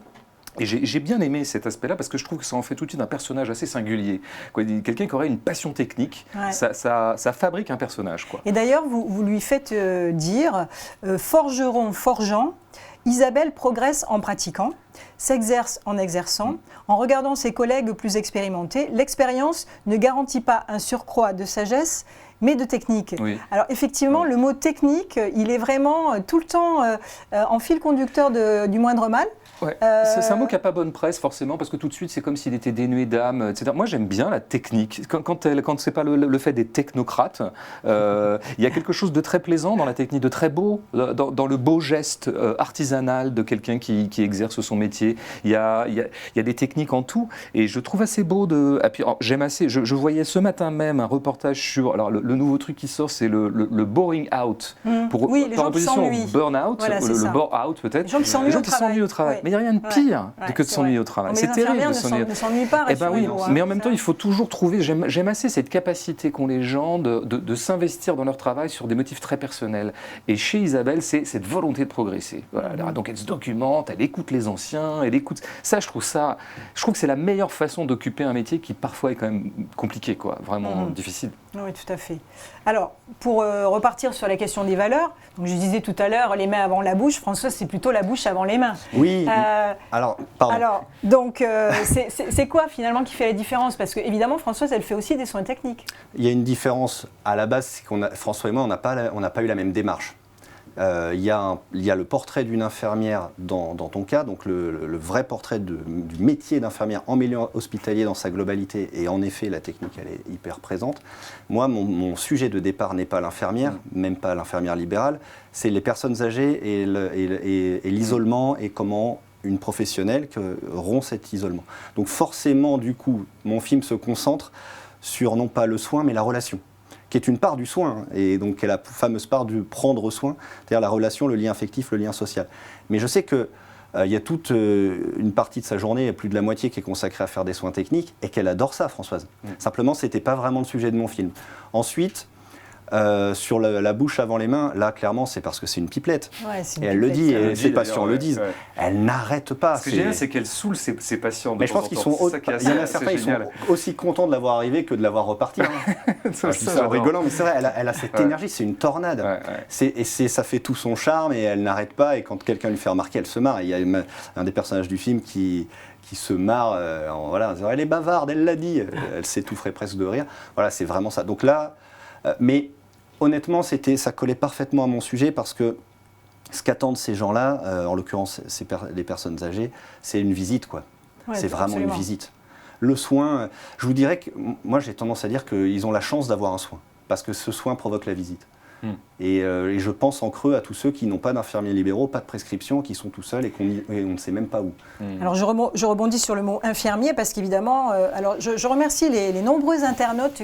Et j'ai bien aimé cet aspect-là parce que je trouve que ça en fait tout de suite un personnage assez singulier. Quelqu'un qui aurait une passion technique, ça fabrique un personnage, quoi. Et d'ailleurs, vous lui faites dire forgeron forgeant, Isabelle progresse en pratiquant, s'exerce en exerçant, en regardant ses collègues plus expérimentés. L'expérience ne garantit pas un surcroît de sagesse, mais de technique. Oui. Alors effectivement, le mot technique, il est vraiment tout le temps en fil conducteur du moindre mal. Ouais. C'est un mot qui n'a pas bonne presse forcément, parce que tout de suite c'est comme s'il était dénué d'âme, etc. Moi j'aime bien la technique. Quand c'est pas le fait des technocrates, il y a quelque chose de très plaisant dans la technique, de très beau, dans le beau geste artisanal de quelqu'un qui exerce son métier. Il y a des techniques en tout, et je trouve assez beau et puis j'aime assez. Je voyais ce matin même un reportage sur. Alors le nouveau truc qui sort, c'est le boring out. Oui, les gens qui s'ennuient. Burn-out, voilà, le bore-out peut-être. Les gens qui s'ennuient au travail. Mais il n'y a rien de pire que de s'ennuyer au travail. C'est terrible de s'ennuyer. Ne s'ennuie pas, mais en même temps, il faut toujours trouver. J'aime assez cette capacité qu'ont les gens de s'investir dans leur travail sur des motifs très personnels. Et chez Isabelle, c'est cette volonté de progresser. Voilà. Donc elle se documente, elle écoute les anciens, elle écoute. Ça, je trouve que c'est la meilleure façon d'occuper un métier qui parfois est quand même compliqué, quoi, vraiment difficile. Oui, tout à fait. Alors, pour repartir sur la question des valeurs, donc je disais tout à l'heure, les mains avant la bouche. François, c'est plutôt la bouche avant les mains. Oui. Alors, pardon. Alors, donc, c'est quoi finalement qui fait la différence? Parce que évidemment, Françoise, elle fait aussi des soins techniques. Il y a une différence à la base, c'est François et moi, on n'a pas eu la même démarche. Il y a le portrait d'une infirmière dans ton cas, donc le vrai portrait du métier d'infirmière en milieu hospitalier dans sa globalité, et en effet la technique elle est hyper présente. Moi mon sujet de départ n'est pas l'infirmière, même pas l'infirmière libérale, c'est les personnes âgées et l'isolement et comment une professionnelle rompt cet isolement. Donc forcément du coup mon film se concentre sur non pas le soin mais la relation, qui est une part du soin, et donc qui est la fameuse part du prendre soin, c'est-à-dire la relation, le lien affectif, le lien social. Mais je sais qu'il y a toute une partie de sa journée, plus de la moitié, qui est consacrée à faire des soins techniques, et qu'elle adore ça, Françoise. Simplement, ce n'était pas vraiment le sujet de mon film. Ensuite, sur la bouche avant les mains, là, clairement, c'est parce que c'est une pipelette. Ouais, et elle le dit, et ses patients le disent. Elle n'arrête pas. Ce que j'aime, c'est qu'elle saoule ses patients. Mais je pense qu'il y en a certains, ils sont aussi contents de l'avoir arrivé que de l'avoir reparti. Je dis ça en rigolant, mais c'est vrai, elle a cette énergie, c'est une tornade. Ça fait tout son charme, et elle n'arrête pas, et quand quelqu'un lui fait remarquer, elle se marre. Il y a un des personnages du film qui se marre, en disant, elle est bavarde, elle l'a dit. Elle s'étoufferait presque de rire. Voilà, c'est vraiment ça. Donc là, mais honnêtement, ça collait parfaitement à mon sujet, parce que ce qu'attendent ces gens-là, en l'occurrence les personnes âgées, c'est une visite, quoi. Ouais, c'est vraiment une visite. Le soin, je vous dirais que moi j'ai tendance à dire qu'ils ont la chance d'avoir un soin, parce que ce soin provoque la visite. Et je pense en creux à tous ceux qui n'ont pas d'infirmiers libéraux, pas de prescription, qui sont tout seuls et on ne sait même pas où. Alors je rebondis sur le mot infirmier parce qu'évidemment, alors je remercie les nombreux internautes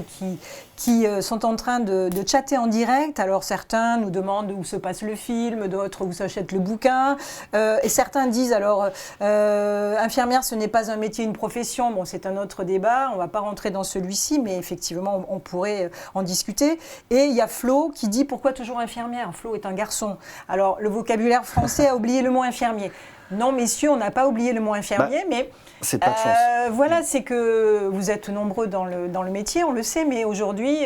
qui sont en train de chatter en direct. Alors certains nous demandent où se passe le film, d'autres où s'achète le bouquin, et certains disent alors infirmière ce n'est pas un métier, une profession. Bon, c'est un autre débat, on ne va pas rentrer dans celui-ci, mais effectivement on pourrait en discuter. Et il y a Flo qui dit pourquoi toujours infirmière? Flo est un garçon. Alors le vocabulaire français a oublié le mot infirmier. Non, messieurs, on n'a pas oublié le mot infirmier, mais c'est pas de chance. Voilà, c'est que vous êtes nombreux dans le métier, on le sait, mais aujourd'hui,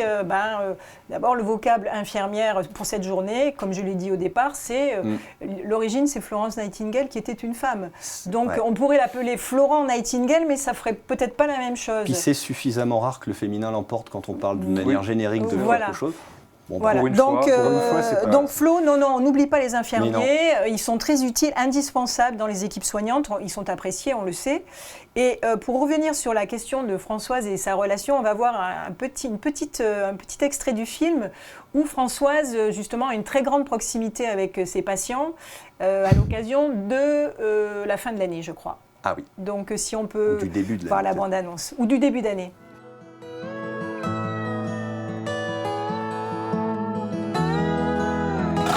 d'abord le vocable infirmière pour cette journée, comme je l'ai dit au départ, c'est l'origine, c'est Florence Nightingale qui était une femme. Donc on pourrait l'appeler Florent Nightingale, mais ça ferait peut-être pas la même chose. Puis c'est suffisamment rare que le féminin l'emporte quand on parle d'une manière générique de quelque chose. Bon, voilà. Donc Flo, non, on n'oublie pas les infirmiers, ils sont très utiles, indispensables dans les équipes soignantes, ils sont appréciés, on le sait. Et pour revenir sur la question de Françoise et sa relation, on va voir un petit extrait du film où Françoise, justement, a une très grande proximité avec ses patients à l'occasion de la fin de l'année, je crois. Ah oui. Donc si on peut voir la bande-annonce, ou du début d'année.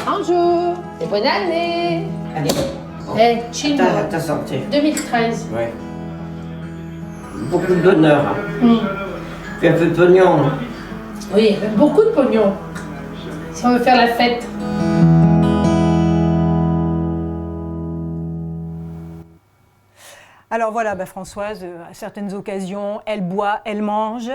Bonjour et bonne année. Allez, Chino, ta santé. 2013. Ouais. Beaucoup d'honneur. Fais un peu de pognon. Oui, avec beaucoup de pognon. Si on veut faire la fête. Alors voilà, Françoise, à certaines occasions, elle boit, elle mange.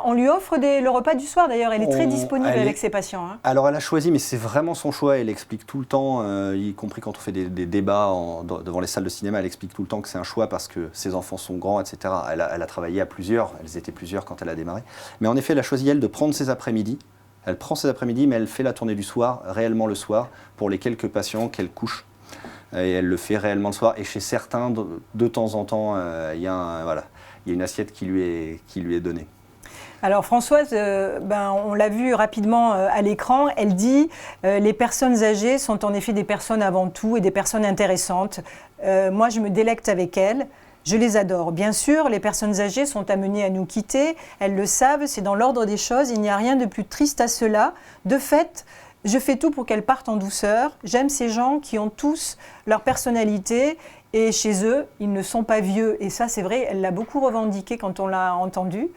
On lui offre le repas du soir d'ailleurs, elle est très disponible avec ses patients. Hein. Alors elle a choisi, mais c'est vraiment son choix, elle explique tout le temps, y compris quand on fait des débats devant les salles de cinéma, elle explique tout le temps que c'est un choix parce que ses enfants sont grands, etc. Elle a travaillé à plusieurs, elles étaient plusieurs quand elle a démarré. Mais en effet, elle a choisi, elle, de prendre ses après-midi. Elle prend ses après-midi, mais elle fait la tournée du soir, réellement le soir, pour les quelques patients qu'elle couche. Et elle le fait réellement le soir. Et chez certains, de temps en temps, il y a une assiette qui lui est donnée. Alors Françoise, on l'a vu rapidement à l'écran, elle dit les personnes âgées sont en effet des personnes avant tout et des personnes intéressantes. Moi, je me délecte avec elles. Je les adore. Bien sûr, les personnes âgées sont amenées à nous quitter. Elles le savent, c'est dans l'ordre des choses. Il n'y a rien de plus triste à cela. De fait, je fais tout pour qu'elles partent en douceur. J'aime ces gens qui ont tous leur personnalité et chez eux, ils ne sont pas vieux. Et ça, c'est vrai, elle l'a beaucoup revendiqué quand on l'a entendu.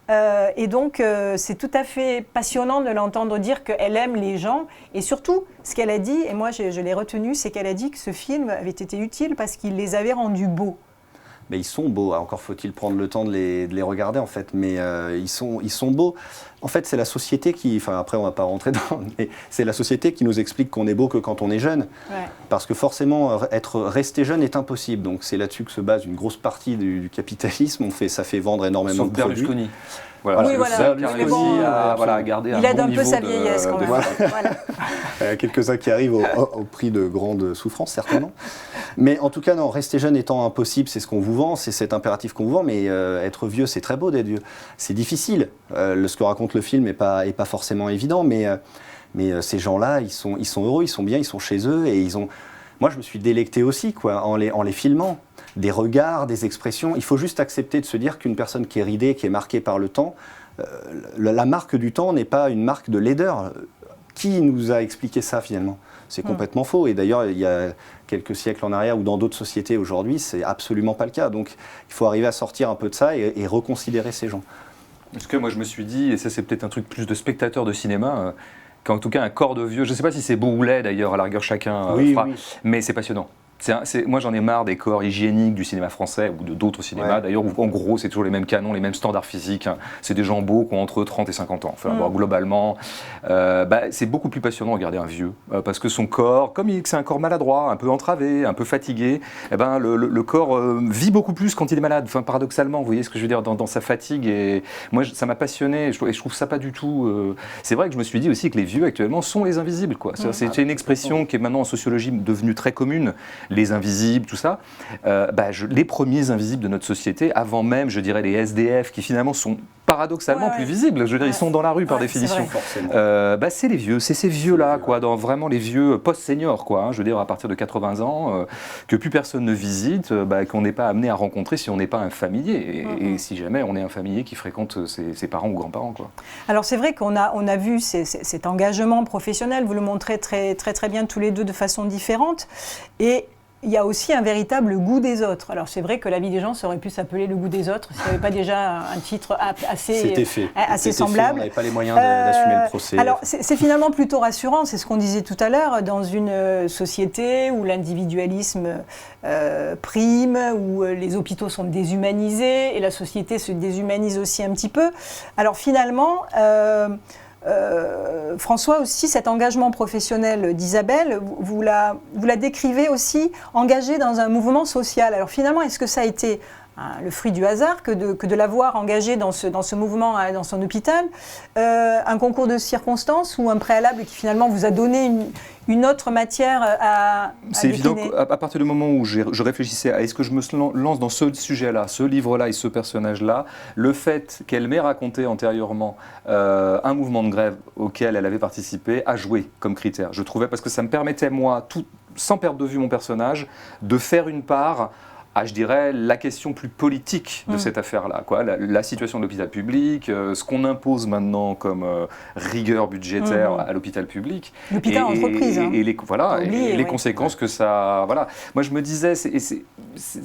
Et donc, c'est tout à fait passionnant de l'entendre dire qu'elle aime les gens. Et surtout, ce qu'elle a dit, et moi je l'ai retenu, c'est qu'elle a dit que ce film avait été utile parce qu'il les avait rendus beaux. Mais ils sont beaux, encore faut-il prendre le temps de les regarder en fait, mais ils sont beaux. En fait, c'est la société qui, enfin après on va pas rentrer dans, mais c'est la société qui nous explique qu'on est beau que quand on est jeune. Ouais. Parce que forcément, rester jeune est impossible. Donc c'est là-dessus que se base une grosse partie du capitalisme. Ça fait vendre énormément de produits. Berlusconi. Voilà, oui, voilà. Qui a réussi à garder un bon niveau. Il aide un peu sa vieillesse quand même. Voilà. Quelques-uns qui arrivent au prix de grandes souffrances, certainement. Mais en tout cas, non, rester jeune étant impossible, c'est ce qu'on vous vend, c'est cet impératif qu'on vous vend, mais être vieux, c'est très beau d'être vieux. C'est difficile. Ce que raconte le film n'est pas forcément évident, mais ces gens-là, ils sont heureux, ils sont bien, ils sont chez eux, et ils ont... Moi, je me suis délecté aussi, quoi, en les filmant. Des regards, des expressions. Il faut juste accepter de se dire qu'une personne qui est ridée, qui est marquée par le temps, la marque du temps n'est pas une marque de laideur. Qui nous a expliqué ça finalement ? C'est complètement faux. Et d'ailleurs, il y a quelques siècles en arrière ou dans d'autres sociétés aujourd'hui, c'est absolument pas le cas. Donc, il faut arriver à sortir un peu de ça et reconsidérer ces gens. Parce que moi, je me suis dit, et ça c'est peut-être un truc plus de spectateur de cinéma, qu'en tout cas un corps de vieux, je ne sais pas si c'est beau ou laid d'ailleurs, à la rigueur chacun fera, mais c'est passionnant. Moi j'en ai marre des corps hygiéniques du cinéma français ou de d'autres cinémas d'ailleurs, où en gros c'est toujours les mêmes canons, les mêmes standards physiques, hein. C'est des gens beaux qui ont entre 30 et 50 ans, enfin, globalement c'est beaucoup plus passionnant de regarder un vieux, parce que son corps, comme c'est un corps maladroit, un peu entravé, un peu fatigué, le corps vit beaucoup plus quand il est malade, enfin, paradoxalement, vous voyez ce que je veux dire, dans sa fatigue, et moi ça m'a passionné, et je trouve ça pas du tout, c'est vrai que je me suis dit aussi que les vieux actuellement sont les invisibles, quoi. C'est une expression qui est maintenant en sociologie devenue très commune. les invisibles, tout ça, les premiers invisibles de notre société, avant même, je dirais, les SDF, qui finalement sont paradoxalement plus visibles. Je veux dire, ils sont dans la rue par définition. C'est les vieux, c'est ces vieux-là, quoi, dans vraiment les vieux post-seniors, quoi. Je veux dire, à partir de 80 ans, que plus personne ne visite, qu'on n'est pas amené à rencontrer si on n'est pas un familier. Et si jamais on est un familier qui fréquente ses parents ou grands-parents, quoi. Alors c'est vrai qu'on a vu cet engagement professionnel, vous le montrez très, très, très bien tous les deux de façon différente. Et il y a aussi un véritable goût des autres. Alors c'est vrai que La vie des gens, ça aurait pu s'appeler Le goût des autres s'il n'y avait pas déjà un titre assez semblable. On n'avait pas les moyens d'assumer le procès. Alors c'est finalement plutôt rassurant, c'est ce qu'on disait tout à l'heure, dans une société où l'individualisme prime, où les hôpitaux sont déshumanisés et la société se déshumanise aussi un petit peu. Alors finalement... François, aussi, cet engagement professionnel d'Isabelle, vous la décrivez aussi engagée dans un mouvement social. Alors finalement, est-ce que ça a été le fruit du hasard que de l'avoir engagée dans ce mouvement, dans son hôpital, un concours de circonstances ou un préalable qui finalement vous a donné une autre matière à C'est décliner. évident qu'à partir du moment où je réfléchissais à est-ce que je me lance dans ce sujet-là, ce livre-là et ce personnage-là, le fait qu'elle m'ait raconté antérieurement un mouvement de grève auquel elle avait participé a joué comme critère. Je trouvais, parce que ça me permettait, moi, sans perdre de vue mon personnage, de faire une part à, je dirais, la question plus politique de cette affaire-là, quoi. La situation de l'hôpital public, ce qu'on impose maintenant comme rigueur budgétaire à l'hôpital public. L'hôpital entreprise. Et les conséquences que ça... Voilà. Moi, je me disais, c'est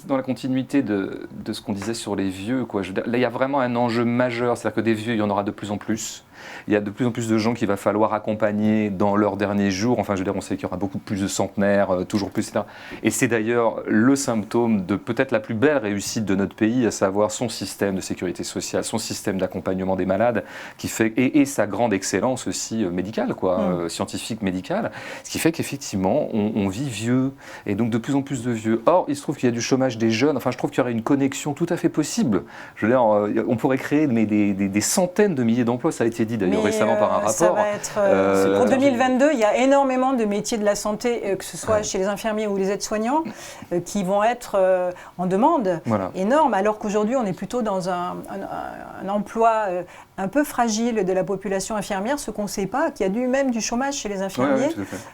dans la continuité de ce qu'on disait sur les vieux, quoi. Je veux dire, là, il y a vraiment un enjeu majeur, c'est-à-dire que des vieux, il y en aura de plus en plus. Il y a de plus en plus de gens qu'il va falloir accompagner dans leurs derniers jours. Enfin, je veux dire, on sait qu'il y aura beaucoup plus de centenaires, toujours plus, etc. Et c'est d'ailleurs le symptôme de peut-être la plus belle réussite de notre pays, à savoir son système de sécurité sociale, son système d'accompagnement des malades, qui fait, et sa grande excellence aussi médicale, quoi, scientifique, médicale. Ce qui fait qu'effectivement, on vit vieux, et donc de plus en plus de vieux. Or, il se trouve qu'il y a du chômage des jeunes. Enfin, je trouve qu'il y aurait une connexion tout à fait possible. Je veux dire, on pourrait créer des centaines de milliers d'emplois. Ça a été dit d'ailleurs récemment par un rapport. Ça va être, pour 2022, il y a énormément de métiers de la santé, que ce soit chez les infirmiers ou les aides-soignants, qui vont être en demande énorme, alors qu'aujourd'hui on est plutôt dans un emploi un peu fragile de la population infirmière, ce qu'on ne sait pas, qu'il y a même du chômage chez les infirmiers,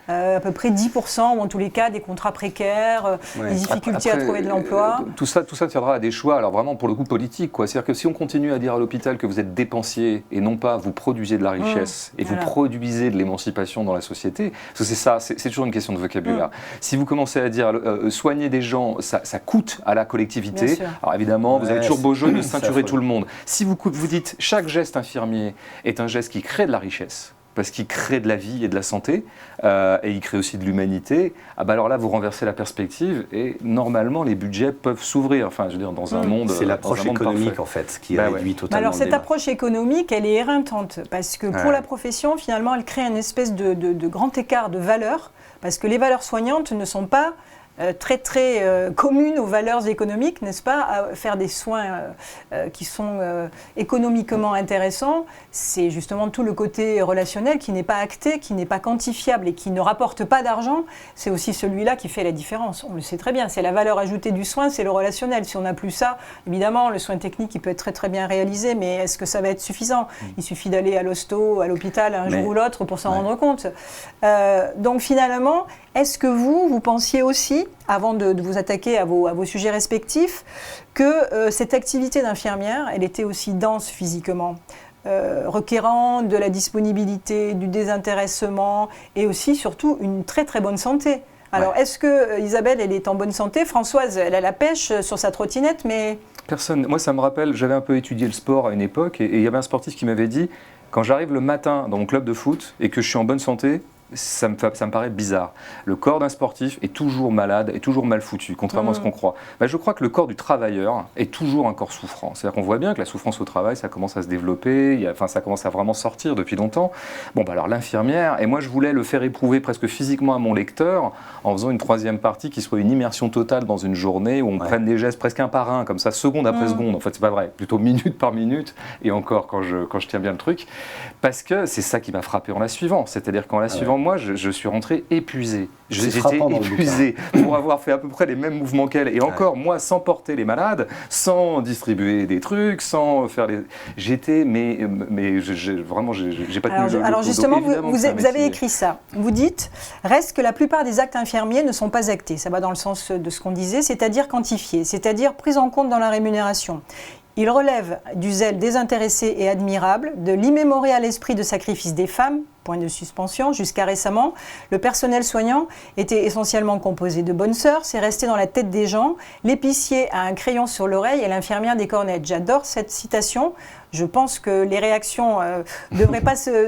à peu près 10%, ou en tous les cas des contrats précaires, des difficultés à trouver de l'emploi. Tout ça tiendra à des choix, alors vraiment pour le coup politique, quoi. C'est-à-dire que si on continue à dire à l'hôpital que vous êtes dépensier et non pas vous produisez de la richesse et vous produisez de l'émancipation dans la société, parce que c'est ça, c'est toujours une question de vocabulaire. Si vous commencez à dire soigner des gens, ça coûte à la collectivité, alors évidemment vous avez toujours beau jeu de ceinturer tout le monde. Si vous dites chaque geste infirmier est un geste qui crée de la richesse, parce qu'il crée de la vie et de la santé, et il crée aussi de l'humanité, alors là, vous renversez la perspective, et normalement, les budgets peuvent s'ouvrir. Enfin, je veux dire, dans un monde... C'est l'approche économique, en fait, qui réduit totalement alors, le cette débat. Approche économique, elle est éreintante, parce que pour la profession, finalement, elle crée une espèce de grand écart de valeurs, parce que les valeurs soignantes ne sont pas très commune aux valeurs économiques, n'est-ce pas, à faire des soins qui sont économiquement intéressants. C'est justement tout le côté relationnel qui n'est pas acté, qui n'est pas quantifiable et qui ne rapporte pas d'argent. C'est aussi celui-là qui fait la différence. On le sait très bien, c'est la valeur ajoutée du soin, c'est le relationnel. Si on n'a plus ça, évidemment, le soin technique il peut être très bien réalisé, mais est-ce que ça va être suffisant ? Il suffit d'aller à l'hosto, à l'hôpital un jour ou l'autre pour s'en rendre compte. Donc finalement, est-ce que vous pensiez aussi, avant de vous attaquer à vos sujets respectifs, que cette activité d'infirmière, elle était aussi dense physiquement, requérant de la disponibilité, du désintéressement et aussi, surtout, une très très bonne santé. Alors, est-ce que Isabelle, elle est en bonne santé ? Françoise, elle a la pêche sur sa trottinette, mais... Personne. Moi, ça me rappelle, j'avais un peu étudié le sport à une époque, et il y avait un sportif qui m'avait dit, quand j'arrive le matin dans mon club de foot et que je suis en bonne santé, ça me paraît bizarre. Le corps d'un sportif est toujours malade, est toujours mal foutu, contrairement à ce qu'on croit. Je crois que le corps du travailleur est toujours un corps souffrant. C'est-à-dire qu'on voit bien que la souffrance au travail, ça commence à se développer, ça commence à vraiment sortir depuis longtemps. Alors l'infirmière, et moi je voulais le faire éprouver presque physiquement à mon lecteur en faisant une troisième partie qui soit une immersion totale dans une journée où on prenne des gestes presque un par un, comme ça, seconde après seconde. En fait, c'est pas vrai, plutôt minute par minute, et encore quand je tiens bien le truc. Parce que c'est ça qui m'a frappé en la suivant. C'est-à-dire qu'en la suivant, devant moi, je suis rentré épuisé. C'est J'étais frappant dans le épuisé pour avoir fait à peu près les mêmes mouvements qu'elle. Et encore, moi, sans porter les malades, sans distribuer des trucs, sans faire les... J'étais, vraiment, j'ai pas tenu Alors justement, évidemment, vous avez écrit ça. Vous dites « Reste que la plupart des actes infirmiers ne sont pas actés ». Ça va dans le sens de ce qu'on disait, c'est-à-dire quantifiés, c'est-à-dire pris en compte dans la rémunération. Il relève du zèle désintéressé et admirable, de l'immémorial esprit de sacrifice des femmes, point de suspension, jusqu'à récemment, le personnel soignant était essentiellement composé de bonnes sœurs, c'est resté dans la tête des gens, l'épicier a un crayon sur l'oreille et l'infirmière des cornettes. J'adore cette citation. Je pense que les réactions ne devraient pas se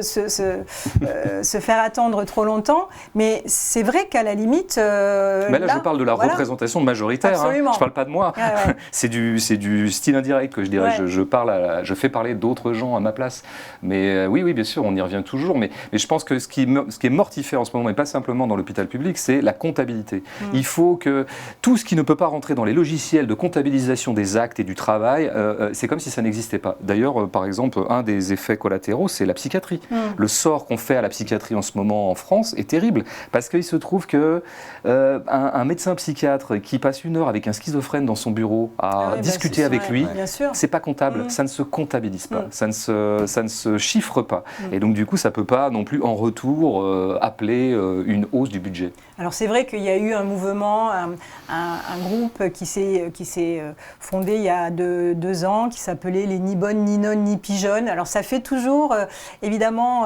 faire attendre trop longtemps, mais c'est vrai qu'à la limite... mais là, je parle de la représentation majoritaire. Absolument. Je ne parle pas de moi. Ouais. C'est du style indirect que je dirais. Ouais. Je fais parler d'autres gens à ma place. Mais oui, bien sûr, on y revient toujours. Mais je pense que ce qui est mortifère en ce moment, et pas simplement dans l'hôpital public, c'est la comptabilité. Il faut que tout ce qui ne peut pas rentrer dans les logiciels de comptabilisation des actes et du travail, c'est comme si ça n'existait pas. D'ailleurs, par exemple, un des effets collatéraux, c'est la psychiatrie. Le sort qu'on fait à la psychiatrie en ce moment en France est terrible, parce qu'il se trouve que un médecin psychiatre qui passe 1 heure avec un schizophrène dans son bureau à discuter avec lui, c'est pas comptable, ça ne se comptabilise pas, ça ne se chiffre pas. Et donc du coup, ça peut pas non plus en retour appeler une hausse du budget. Alors c'est vrai qu'il y a eu un mouvement, un groupe qui s'est fondé il y a 2 ans, qui s'appelait les Ni Bonnes, Ni Nonnes, Ni Pigeonnes. Alors ça fait toujours évidemment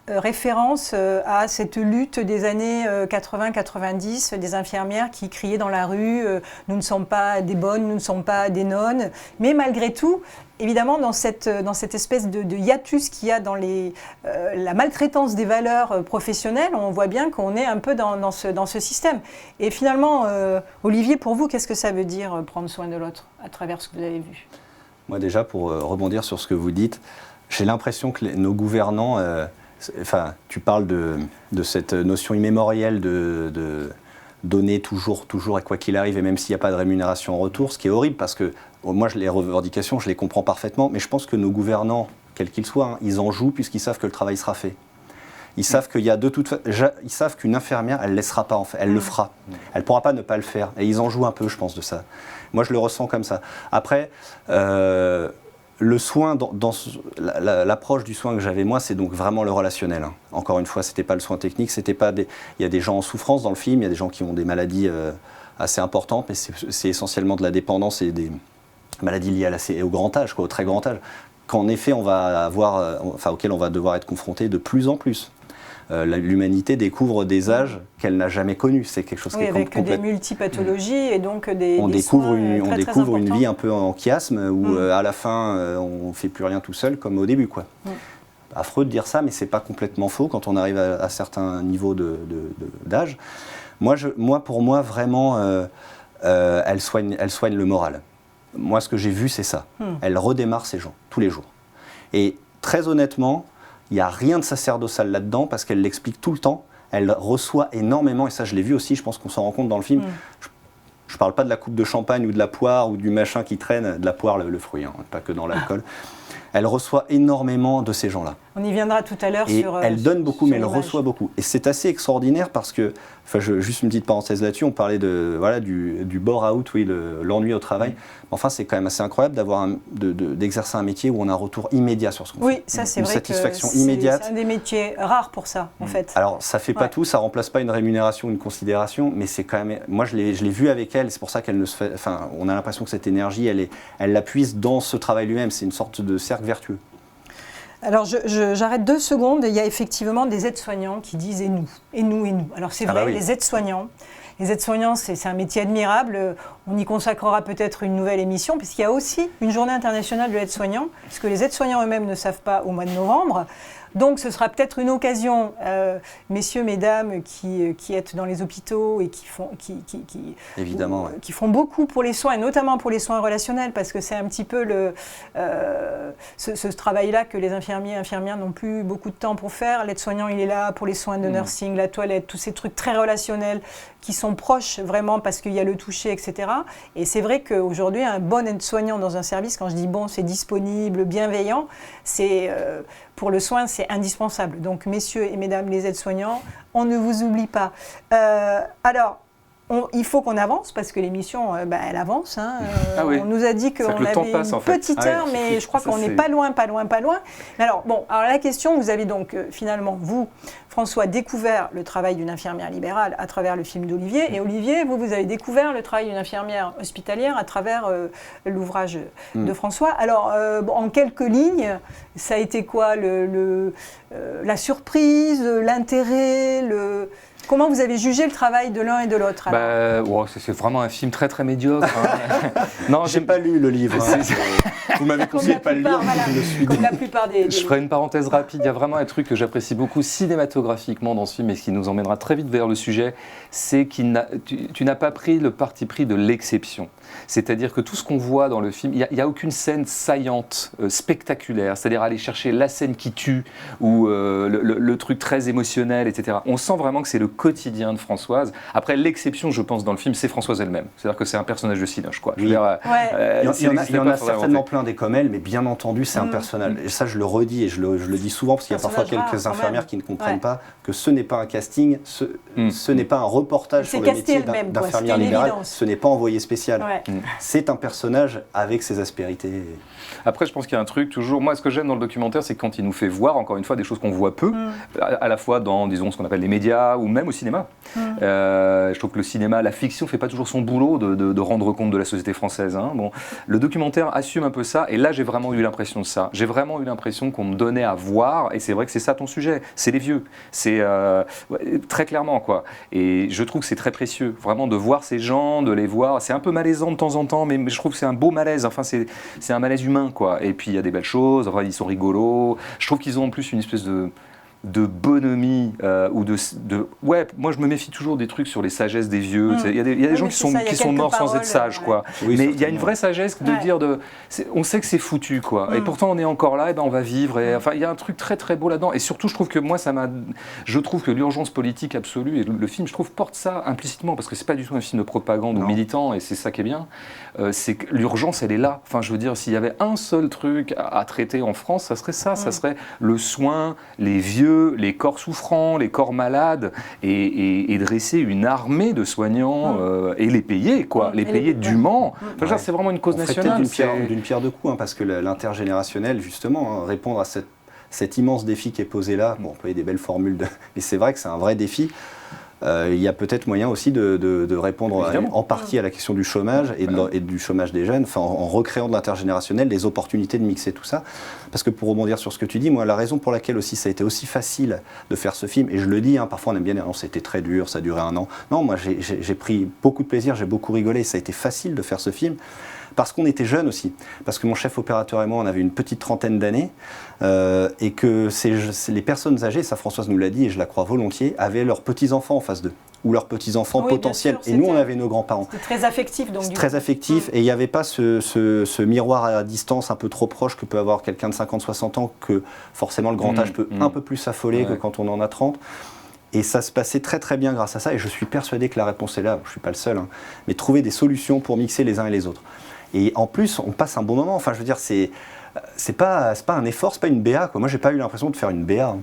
référence à cette lutte des années 80-90, des infirmières qui criaient dans la rue « nous ne sommes pas des bonnes, nous ne sommes pas des nonnes ». Mais malgré tout, évidemment, dans cette espèce de hiatus qu'il y a dans la maltraitance des valeurs professionnelles, on voit bien qu'on est un peu dans ce système. Et finalement, Olivier, pour vous, qu'est-ce que ça veut dire prendre soin de l'autre à travers ce que vous avez vu ? Moi déjà, pour rebondir sur ce que vous dites, j'ai l'impression que nos gouvernants, tu parles de cette notion immémorielle de donner toujours et quoi qu'il arrive, et même s'il n'y a pas de rémunération en retour, ce qui est horrible parce que moi, les revendications, je les comprends parfaitement, mais je pense que nos gouvernants, quels qu'ils soient, ils en jouent puisqu'ils savent que le travail sera fait. Ils savent qu'il y a ils savent qu'une infirmière, elle ne laissera pas en fait, elle le fera. Elle ne pourra pas ne pas le faire. Et ils en jouent un peu, je pense, de ça. Moi, je le ressens comme ça. Après, le soin, l'approche du soin que j'avais moi, c'est donc vraiment le relationnel. Encore une fois, c'était pas le soin technique, c'était pas il y a des gens en souffrance dans le film, il y a des gens qui ont des maladies assez importantes, mais c'est essentiellement de la dépendance et des maladies liées au grand âge, au très grand âge, qu'en effet on va auquel on va devoir être confronté de plus en plus. L'humanité découvre des âges qu'elle n'a jamais connus. C'est quelque chose qui est avec des multipathologies et donc on découvre une vie un peu en chiasme où à la fin on ne fait plus rien tout seul comme au début, quoi. Affreux de dire ça, mais c'est pas complètement faux quand on arrive à certains niveaux d'âge. Pour moi vraiment, elle soigne le moral. Moi, ce que j'ai vu, c'est ça. Elle redémarre ces gens tous les jours. Et très honnêtement, il n'y a rien de sacerdotal là-dedans parce qu'elle l'explique tout le temps. Elle reçoit énormément, et ça je l'ai vu aussi, je pense qu'on s'en rend compte dans le film. Je ne parle pas de la coupe de champagne ou de la poire ou du machin qui traîne, de la poire, le fruit, pas que dans l'alcool. Elle reçoit énormément de ces gens-là. On y viendra tout à l'heure sur... Elle donne beaucoup, mais elle reçoit beaucoup. Et c'est assez extraordinaire parce que, juste une petite parenthèse là-dessus, on parlait du bore-out, l'ennui au travail. Enfin, c'est quand même assez incroyable d'exercer un métier où on a un retour immédiat sur ce qu'on fait. Oui, ça c'est une vrai satisfaction que immédiate. C'est un des métiers rares pour ça, en fait. Alors, ça fait pas tout, ça remplace pas une rémunération, une considération, mais c'est quand même... Moi, je l'ai vu avec elle, c'est pour ça qu'elle ne se fait... Enfin, on a l'impression que cette énergie, elle la puise dans ce travail lui-même. C'est une sorte de cercle vertueux. Alors, j'arrête 2 secondes. Il y a effectivement des aides-soignants qui disent « et nous, et nous, et nous ». Alors, c'est vrai, les aides-soignants, c'est un métier admirable. On y consacrera peut-être une nouvelle émission, puisqu'il y a aussi une journée internationale de l'aide-soignant, puisque les aides-soignants eux-mêmes ne savent pas au mois de novembre. Donc, ce sera peut-être une occasion, messieurs, mesdames, qui êtes dans les hôpitaux et qui font beaucoup pour les soins, et notamment pour les soins relationnels, parce que c'est un petit peu ce travail-là que les infirmières n'ont plus beaucoup de temps pour faire. L'aide-soignant, il est là pour les soins de nursing, la toilette, tous ces trucs très relationnels qui sont proches vraiment parce qu'il y a le toucher, etc. Et c'est vrai qu'aujourd'hui, un bon aide-soignant dans un service, quand je dis bon, c'est disponible, bienveillant, c'est... pour le soin, c'est indispensable. Donc, messieurs et mesdames les aides-soignants, on ne vous oublie pas. Alors, il faut qu'on avance parce que l'émission, elle avance. Hein. Oui. On nous a dit qu'on avait une petite heure, mais je crois qu'on n'est pas loin. Mais alors, la question, vous avez donc finalement, vous, François, découvert le travail d'une infirmière libérale à travers le film d'Olivier. Et Olivier, vous avez découvert le travail d'une infirmière hospitalière à travers l'ouvrage de François. Alors, en quelques lignes, ça a été quoi la surprise, l'intérêt, Comment vous avez jugé le travail de l'un et de l'autre? C'est vraiment un film très très médiocre. Hein. Non, j'ai pas lu le livre. Hein. Vous m'avez conseillé de pas le lire. Comme la plupart des... Je ferai une parenthèse rapide. Il y a vraiment un truc que j'apprécie beaucoup cinématographiquement dans ce film et qui nous emmènera très vite vers le sujet, c'est que tu n'as pas pris le parti pris de l'exception. C'est-à-dire que tout ce qu'on voit dans le film, il n'y a aucune scène saillante, spectaculaire, c'est-à-dire aller chercher la scène qui tue ou le truc très émotionnel, etc. On sent vraiment que c'est le quotidien de Françoise. Après, l'exception, je pense, dans le film, c'est Françoise elle-même. C'est-à-dire que c'est un personnage de Cinoche, quoi. Oui. Il y en a certainement plein des comme elle, mais bien entendu, c'est un personnage. Et ça, je le redis et je le dis souvent, parce qu'il y a parfois quelques infirmières qui ne comprennent pas que ce n'est pas un casting, ce n'est pas un reportage sur le métier d'infirmière libérale, ce n'est pas envoyé spécial. Ouais. C'est un personnage avec ses aspérités. Après, je pense qu'il y a un truc, toujours, moi, ce que j'aime dans le documentaire, c'est quand il nous fait voir, encore une fois, des choses qu'on voit peu, à la fois dans, disons, ce qu'on appelle les médias, ou même au cinéma. Je trouve que le cinéma, la fiction, ne fait pas toujours son boulot de rendre compte de la société française. Hein. Bon, le documentaire assume un peu ça, et là, j'ai vraiment eu l'impression de ça. J'ai vraiment eu l'impression qu'on me donnait à voir, et c'est vrai que c'est ça ton sujet, c'est les vieux. C'est très clairement, quoi. Et je trouve que c'est très précieux, vraiment, de voir ces gens, de les voir. C'est un peu malaisant de temps en temps, mais je trouve que c'est un beau malaise. Enfin, c'est un malaise humain, quoi. Et puis il y a des belles choses, enfin, ils sont rigolos. Je trouve qu'ils ont en plus une espèce de bonhomie ou ouais, moi je me méfie toujours des trucs sur les sagesses des vieux. Il y a des gens qui sont morts sans être sages, quoi. Oui, mais il y a une vraie sagesse de dire on sait que c'est foutu, quoi. Et pourtant on est encore là, et on va vivre. Et, enfin, il y a un truc très très beau là-dedans. Et surtout, je trouve que moi je trouve que l'urgence politique absolue, et le film, je trouve, porte ça implicitement, parce que c'est pas du tout un film de propagande ou militant, et c'est ça qui est bien. C'est que l'urgence, elle est là. Enfin, je veux dire, s'il y avait un seul truc à traiter en France, ça serait ça. Ça serait le soin, les vieux, les corps souffrants, les corps malades, et dresser une armée de soignants et les payer, quoi, les payer dûment. Enfin, c'est vraiment une cause nationale. D'une pierre deux coups, hein, parce que l'intergénérationnel, justement, hein, répondre à cet immense défi qui est posé là, bon, on peut y avoir des belles formules, mais c'est vrai que c'est un vrai défi. Il y a peut-être moyen aussi de répondre en partie à la question du chômage et du chômage des jeunes, enfin, en recréant de l'intergénérationnel, des opportunités de mixer tout ça. Parce que pour rebondir sur ce que tu dis, moi, la raison pour laquelle aussi ça a été aussi facile de faire ce film, et je le dis, hein, parfois on aime bien dire non, c'était très dur, ça a duré 1 an. Non, moi j'ai pris beaucoup de plaisir, j'ai beaucoup rigolé, ça a été facile de faire ce film. Parce qu'on était jeunes aussi, parce que mon chef opérateur et moi, on avait une petite trentaine d'années, et que les personnes âgées, ça Françoise nous l'a dit, et je la crois volontiers, avaient leurs petits-enfants en face d'eux, ou leurs petits-enfants potentiels, et nous on avait nos grands-parents. C'était très affectif, donc. Très affectif, et il n'y avait pas ce miroir à distance un peu trop proche que peut avoir quelqu'un de 50-60 ans, que forcément le grand âge peut un peu plus affoler que quand on en a 30. Et ça se passait très très bien grâce à ça, et je suis persuadé que la réponse est là, je ne suis pas le seul, hein, mais trouver des solutions pour mixer les uns et les autres. Et en plus, on passe un bon moment. Enfin, je veux dire, c'est pas un effort, c'est pas une BA, quoi. Moi, j'ai pas eu l'impression de faire une BA.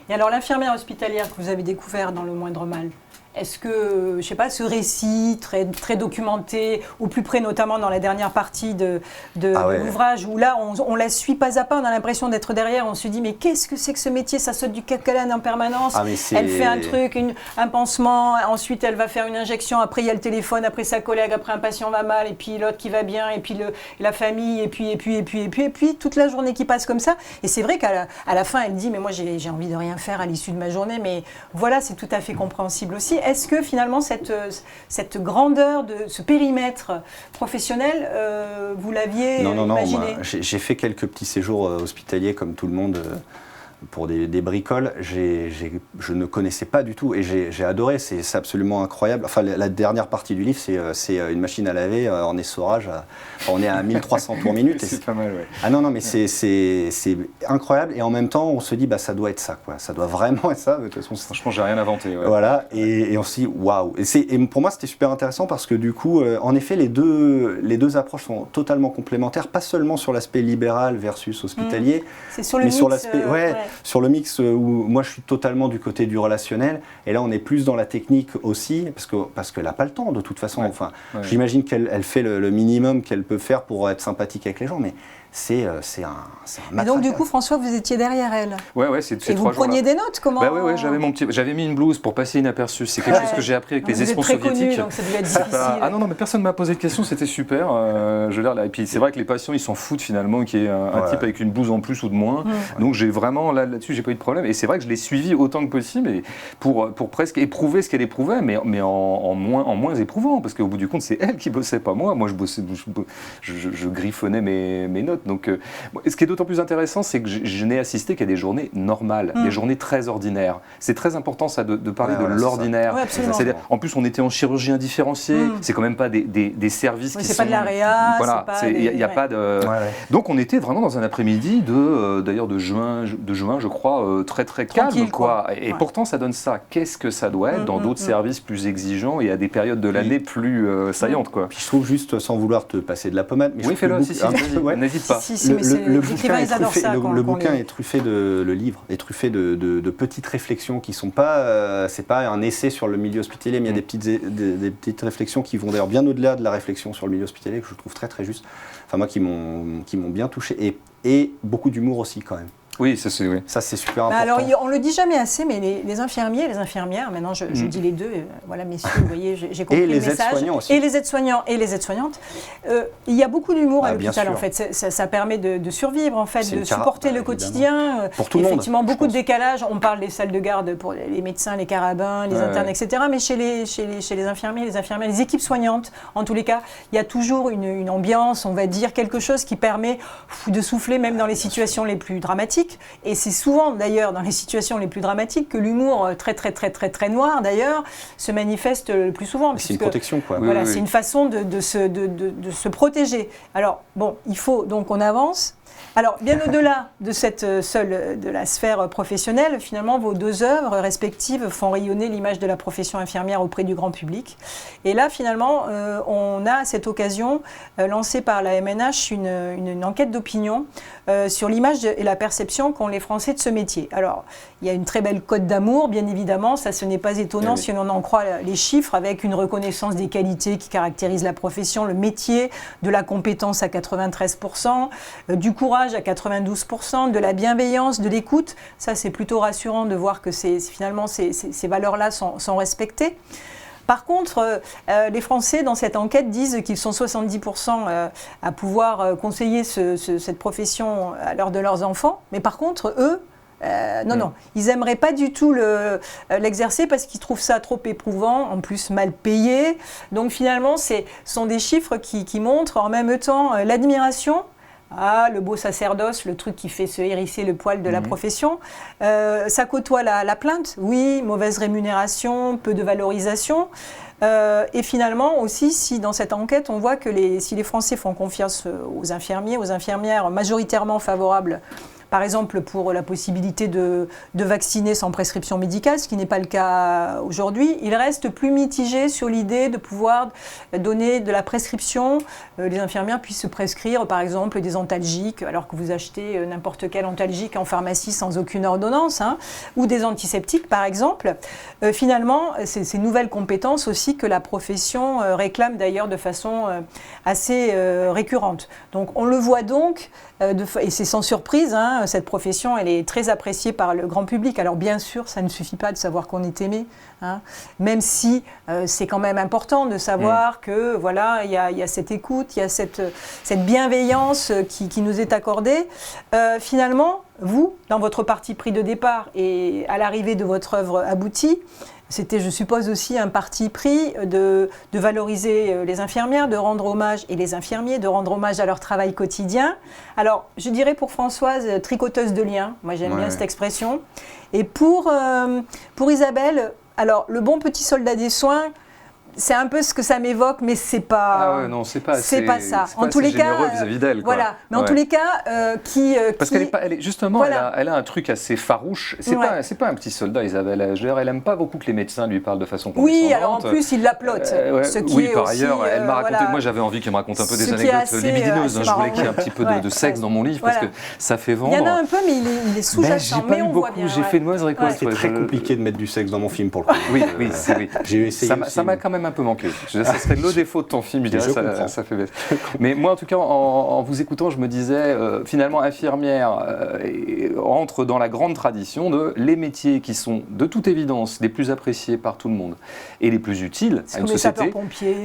Et alors, l'infirmière hospitalière que vous avez découvert dans Le Moindre Mal, est-ce que, je sais pas, ce récit très, très documenté, au plus près notamment dans la dernière partie de l'ouvrage, où là, on la suit pas à pas, on a l'impression d'être derrière, on se dit, mais qu'est-ce que c'est que ce métier? Ça saute du coq à l'âne en permanence. Elle fait un truc, un pansement, ensuite elle va faire une injection, après il y a le téléphone, après sa collègue, après un patient va mal, et puis l'autre qui va bien, et puis la famille, et puis toute la journée qui passe comme ça. Et c'est vrai qu'à la fin, elle dit, mais moi j'ai envie de rien faire à l'issue de ma journée, mais voilà, c'est tout à fait compréhensible aussi. Est-ce que finalement cette grandeur de ce périmètre professionnel, vous l'aviez imaginé? Non, j'ai fait quelques petits séjours hospitaliers comme tout le monde pour des bricoles, je ne connaissais pas du tout et j'ai adoré, c'est absolument incroyable. Enfin, la dernière partie du livre, c'est une machine à laver en essorage, on est à 1300 tours minute. C'est pas mal, ouais. Ah non, mais c'est incroyable et en même temps, on se dit, ça doit être ça, quoi. Ça doit vraiment être ça. De toute façon, franchement, j'ai rien inventé. Ouais. Voilà, et on se dit, waouh. Et pour moi, c'était super intéressant parce que du coup, en effet, les deux approches sont totalement complémentaires, pas seulement sur l'aspect libéral versus hospitalier, c'est sur le mais mix, sur l'aspect, sur le mix où moi je suis totalement du côté du relationnel, et là on est plus dans la technique aussi, parce qu'elle n'a pas le temps de toute façon. Enfin, j'imagine qu'elle fait le minimum qu'elle peut faire pour être sympathique avec les gens, mais c'est un Et donc du coup, François, vous étiez derrière elle. Ouais, c'est et vous preniez des notes, comment? Ouais, j'avais mis une blouse pour passer inaperçu. C'est quelque chose que j'ai appris avec les espions soviétiques. Vous êtes très connu, donc ça devait être difficile. Ah non, mais personne m'a posé de questions, c'était super. Je veux dire, là, et puis c'est vrai que les patients, ils s'en foutent finalement qu'il y ait un type avec une blouse en plus ou de moins. Donc j'ai vraiment là-dessus, j'ai pas eu de problème. Et c'est vrai que je l'ai suivi autant que possible, et pour presque éprouver ce qu'elle éprouvait, mais en moins éprouvant, parce qu'au bout du compte, c'est elle qui bossait, pas moi. Moi, je bossais, je griffonnais mes notes. Donc, ce qui est d'autant plus intéressant, c'est que je n'ai assisté qu'à des journées normales, des journées très ordinaires. C'est très important, ça, de parler de l'ordinaire. Ouais, en plus, on était en chirurgie indifférenciée. C'est quand même pas des services qui sont... C'est pas de la réa. Voilà, il n'y a pas de... Donc, on était vraiment dans un après-midi d'ailleurs de juin, je crois, très très calme, quoi. Et pourtant, ça donne ça. Qu'est-ce que ça doit être dans d'autres services plus exigeants et à des périodes de l'année plus saillantes, quoi. Puis je trouve juste, sans vouloir te passer de la pommade, mais oui, fais-le, n'hésite pas. Le bouquin est truffé le livre est truffé de petites réflexions qui sont pas, c'est pas un essai sur le milieu hospitalier, mais il y a des petites réflexions qui vont d'ailleurs bien au-delà de la réflexion sur le milieu hospitalier, que je trouve très très juste. Enfin moi qui m'ont bien touché et beaucoup d'humour aussi quand même. Oui, ça c'est important. super important. Alors, on ne le dit jamais assez, mais les infirmiers et les infirmières, maintenant je dis les deux, voilà messieurs, vous voyez, j'ai compris le message. Et les aides-soignants et les aides-soignantes. Il y a beaucoup d'humour à l'hôpital en fait, ça permet de survivre en fait, de supporter le quotidien. Pour tout le monde. Effectivement, beaucoup de décalage, on parle des salles de garde pour les médecins, les carabins, les internes, etc. Mais chez les infirmiers, les infirmières, les équipes soignantes, en tous les cas, il y a toujours une ambiance, on va dire, quelque chose qui permet de souffler même dans les situations les plus dramatiques. Et c'est souvent d'ailleurs dans les situations les plus dramatiques que l'humour très noir d'ailleurs se manifeste le plus souvent. C'est une protection quoi. Voilà, c'est une façon de se protéger. Alors bon, il faut donc on avance. Alors, bien au-delà de de la sphère professionnelle, finalement, vos deux œuvres respectives font rayonner l'image de la profession infirmière auprès du grand public. Et là, finalement, on a à cette occasion lancé par la MNH une enquête d'opinion sur l'image et la perception qu'ont les Français de ce métier. Alors, il y a une très belle cote d'amour, bien évidemment, ça ce n'est pas étonnant si l'on en croit les chiffres, avec une reconnaissance des qualités qui caractérisent la profession, le métier, de la compétence à 93%, du courage à 92%, de la bienveillance, de l'écoute. Ça, c'est plutôt rassurant de voir que finalement ces valeurs-là sont respectées. Par contre, les Français, dans cette enquête, disent qu'ils sont 70% à pouvoir conseiller cette profession à l'heure de leurs enfants. Mais par contre, eux, non, ils n'aimeraient pas du tout l'exercer parce qu'ils trouvent ça trop éprouvant, en plus mal payé. Donc finalement, ce sont des chiffres qui montrent en même temps l'admiration. Ah, le beau sacerdoce, le truc qui fait se hérisser le poil de la profession. Ça côtoie la plainte, oui, mauvaise rémunération, peu de valorisation. Et finalement aussi, si dans cette enquête, on voit que si les Français font confiance aux infirmiers, aux infirmières majoritairement favorables, par exemple pour la possibilité de vacciner sans prescription médicale, ce qui n'est pas le cas aujourd'hui, il reste plus mitigé sur l'idée de pouvoir donner de la prescription. Les infirmières puissent se prescrire par exemple des antalgiques, alors que vous achetez n'importe quel antalgique en pharmacie sans aucune ordonnance, ou des antiseptiques par exemple. Finalement, c'est ces nouvelles compétences aussi que la profession réclame d'ailleurs de façon assez récurrente. Donc on le voit donc, et c'est sans surprise, cette profession, elle est très appréciée par le grand public. Alors bien sûr, ça ne suffit pas de savoir qu'on est aimé, même si c'est quand même important de savoir que voilà, il y a cette écoute, il y a cette bienveillance qui nous est accordée. Finalement, vous, dans votre parti pris de départ et à l'arrivée de votre œuvre aboutie, c'était, je suppose, aussi un parti pris de valoriser les infirmières, de rendre hommage, et les infirmiers, de rendre hommage à leur travail quotidien. Alors, je dirais pour Françoise, tricoteuse de liens, moi j'aime bien cette expression. Et pour Isabelle, alors, le bon petit soldat des soins, c'est un peu ce que ça m'évoque, mais c'est pas. Ah ouais, non, c'est pas ça. En tous les cas, vis-à-vis d'elle. Voilà, mais en tous les cas, parce qu'elle est pas, justement, voilà. elle a un truc assez farouche. C'est pas un petit soldat, Isabelle. Elle aime pas beaucoup que les médecins lui parlent de façon condescendante. Oui, alors en plus, il l'applaudit. Oui, par ailleurs, elle m'a raconté. Moi, j'avais envie qu'elle me raconte un peu des anecdotes libidineuses. Je voulais qu'il y ait un petit peu de sexe dans mon livre parce que ça fait vendre. Il y en a un peu, mais il est sous-jacent. Mais on voit bien. J'ai fait Noise Récolte. C'est très compliqué de mettre du sexe dans mon film pour le coup. Oui. J'ai essayé. Ça m'a quand même un peu manqué. Ça serait le défaut de ton film, je dirais, ça fait baisse. Mais moi, en tout cas, en vous écoutant, je me disais, finalement, infirmière entre dans la grande tradition de les métiers qui sont, de toute évidence, les plus appréciés par tout le monde et les plus utiles à une société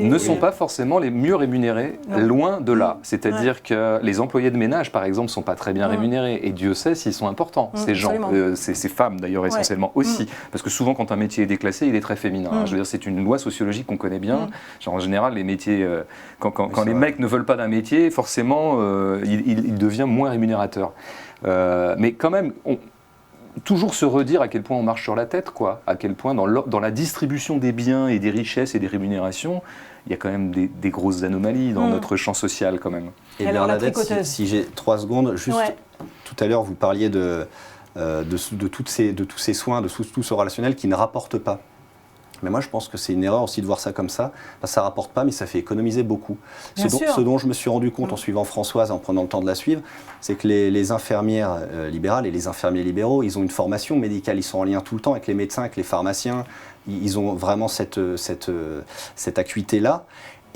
ne sont pas forcément les mieux rémunérés, loin de là. C'est-à-dire que les employés de ménage, par exemple, ne sont pas très bien rémunérés, et Dieu sait s'ils sont importants, ces gens, ces femmes d'ailleurs essentiellement aussi, parce que souvent, quand un métier est déclassé, il est très féminin. Je veux dire, c'est une loi sociologique qu'on connaît bien. Genre, en général, les métiers, quand les mecs ne veulent pas d'un métier, forcément, il devient moins rémunérateur. Mais quand même, toujours se redire à quel point on marche sur la tête, quoi. À quel point, dans la distribution des biens et des richesses et des rémunérations, il y a quand même des grosses anomalies dans notre champ social, quand même. Et Bernadette, si j'ai 3 secondes, juste tout à l'heure, vous parliez de tous ces soins, de tout ce relationnel qui ne rapportent pas. Mais moi, je pense que c'est une erreur aussi de voir ça comme ça. Ça ne rapporte pas, mais ça fait économiser beaucoup. Ce dont je me suis rendu compte en suivant Françoise, en prenant le temps de la suivre, c'est que les infirmières libérales et les infirmiers libéraux, ils ont une formation médicale. Ils sont en lien tout le temps avec les médecins, avec les pharmaciens. Ils ont vraiment cette acuité-là.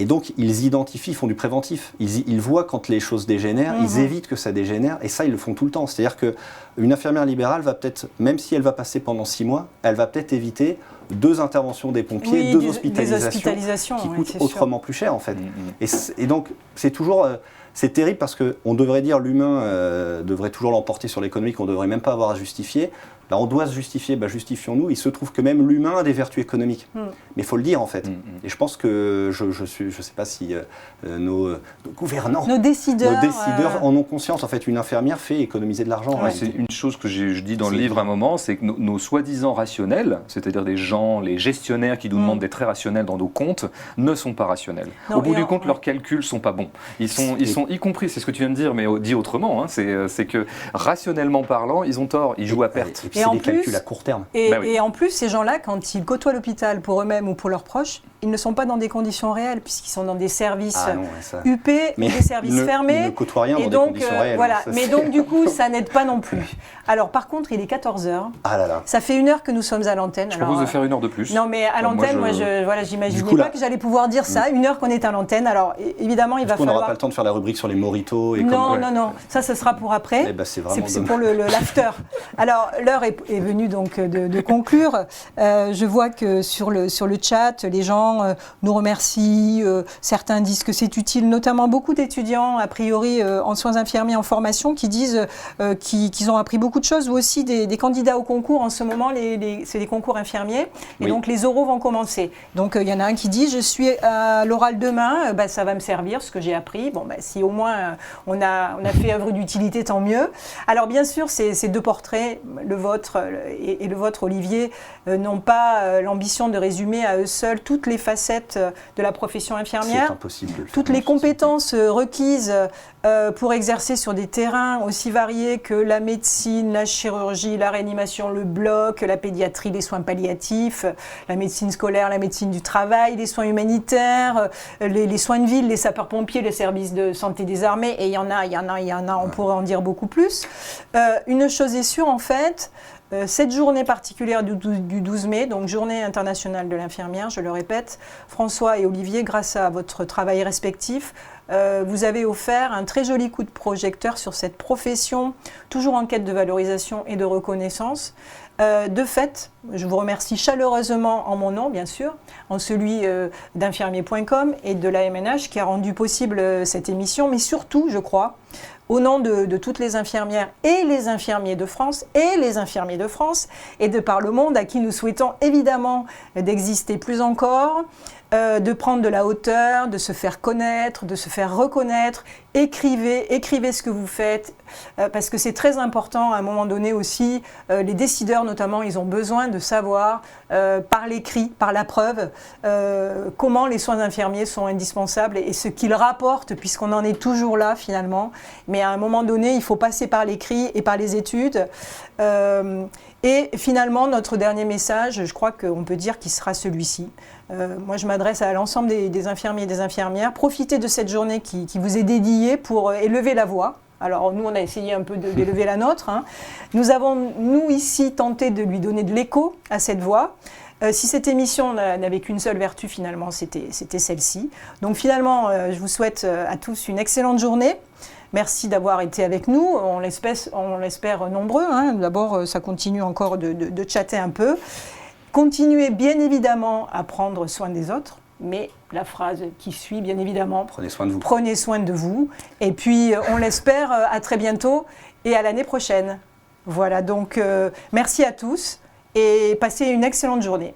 Et donc, ils identifient, ils font du préventif. Ils voient quand les choses dégénèrent, ils évitent que ça dégénère, et ça, ils le font tout le temps. C'est-à-dire qu'une infirmière libérale va peut-être, même si elle va passer pendant 6 mois, elle va peut-être éviter 2 interventions des pompiers, 2 hospitalisations qui coûtent autrement plus cher, en fait. Et donc, c'est toujours... c'est terrible parce qu'on devrait dire l'humain devrait toujours l'emporter sur l'économie, qu'on ne devrait même pas avoir à justifier. Là, on doit se justifier, justifions-nous. Il se trouve que même l'humain a des vertus économiques. Mais il faut le dire, en fait. Et je pense que, je ne sais pas si nos gouvernants, nos décideurs en ont conscience. En fait, une infirmière fait économiser de l'argent. C'est une chose que je dis dans le livre à un moment, c'est que nos soi-disant rationnels, c'est-à-dire des gens, les gestionnaires qui nous demandent d'être très rationnels dans nos comptes, ne sont pas rationnels. Au bout du compte, leurs calculs ne sont pas bons. Ils sont y compris, c'est ce que tu viens de dire, mais dit autrement, c'est que rationnellement parlant, ils ont tort, ils jouent à perte. Et c'est des calculs à court terme. Et en plus, ces gens-là, quand ils côtoient l'hôpital pour eux-mêmes ou pour leurs proches, ils ne sont pas dans des conditions réelles, puisqu'ils sont dans des services UP, des services fermés. Ils ne côtoient rien dans des conditions réelles. Voilà. Mais donc, du coup, ça n'aide pas non plus. Alors, par contre, il est 14h. Ah là là. Ça fait 1 heure que nous sommes à l'antenne. Je propose de faire 1 heure de plus. Non, mais à l'antenne, moi, j'imaginais pas que j'allais pouvoir dire ça. 1 heure qu'on est à l'antenne. Alors, évidemment, il va falloir... On n'aura pas le temps de faire la rubrique sur les moritos. Non. Ça, ce sera pour après. C'est pour l'after. Alors, l'heure est venue donc de conclure. Je vois que sur le chat, les gens nous remercient. Certains disent que c'est utile, notamment beaucoup d'étudiants, a priori, en soins infirmiers en formation, qui disent qu'ils ont appris beaucoup de choses, ou aussi des candidats au concours. En ce moment, c'est des concours infirmiers. Et donc, les oraux vont commencer. Donc, il y en a un qui dit, je suis à l'oral demain, ça va me servir, ce que j'ai appris. Bon, si au moins on a fait œuvre d'utilité, tant mieux. Alors, bien sûr, ces 2 portraits, le vôtre et le vôtre, Olivier, n'ont pas l'ambition de résumer à eux seuls toutes les facettes de la profession infirmière. C'est impossible. Toutes les compétences requises pour exercer sur des terrains aussi variés que la médecine, la chirurgie, la réanimation, le bloc, la pédiatrie, les soins palliatifs, la médecine scolaire, la médecine du travail, les soins humanitaires, les soins de ville, les sapeurs-pompiers, les services de santé des armées, et il y en a, on pourrait en dire beaucoup plus. Une chose est sûre, en fait, cette journée particulière du 12 mai, donc journée internationale de l'infirmière, je le répète, François et Olivier, grâce à votre travail respectif, vous avez offert un très joli coup de projecteur sur cette profession, toujours en quête de valorisation et de reconnaissance. De fait, je vous remercie chaleureusement en mon nom, bien sûr, en celui d'infirmier.com et de la MNH qui a rendu possible cette émission, mais surtout, je crois, au nom de toutes les infirmières et les infirmiers de France et de par le monde, à qui nous souhaitons évidemment d'exister plus encore, de prendre de la hauteur, de se faire connaître, de se faire reconnaître. Écrivez ce que vous faites, parce que c'est très important à un moment donné aussi. Les décideurs notamment, ils ont besoin de savoir par l'écrit, par la preuve, comment les soins infirmiers sont indispensables et ce qu'ils rapportent, puisqu'on en est toujours là finalement. Mais à un moment donné, il faut passer par l'écrit et par les études. Et finalement, notre dernier message, je crois qu'on peut dire qu'il sera celui-ci. Moi, je m'adresse à l'ensemble des infirmiers et des infirmières. Profitez de cette journée qui vous est dédiée pour élever la voix. Alors, nous, on a essayé un peu d'élever la nôtre. Hein. Nous avons, nous, ici, tenté de lui donner de l'écho à cette voix. Si cette émission n'avait qu'une seule vertu, finalement, c'était celle-ci. Donc, finalement, je vous souhaite à tous une excellente journée. Merci d'avoir été avec nous. On l'espère nombreux. Hein. D'abord, ça continue encore de chatter un peu. Continuez bien évidemment à prendre soin des autres, mais la phrase qui suit, bien évidemment, prenez soin de vous. Prenez soin de vous. Et puis, on l'espère à très bientôt et à l'année prochaine. Voilà, donc merci à tous et passez une excellente journée.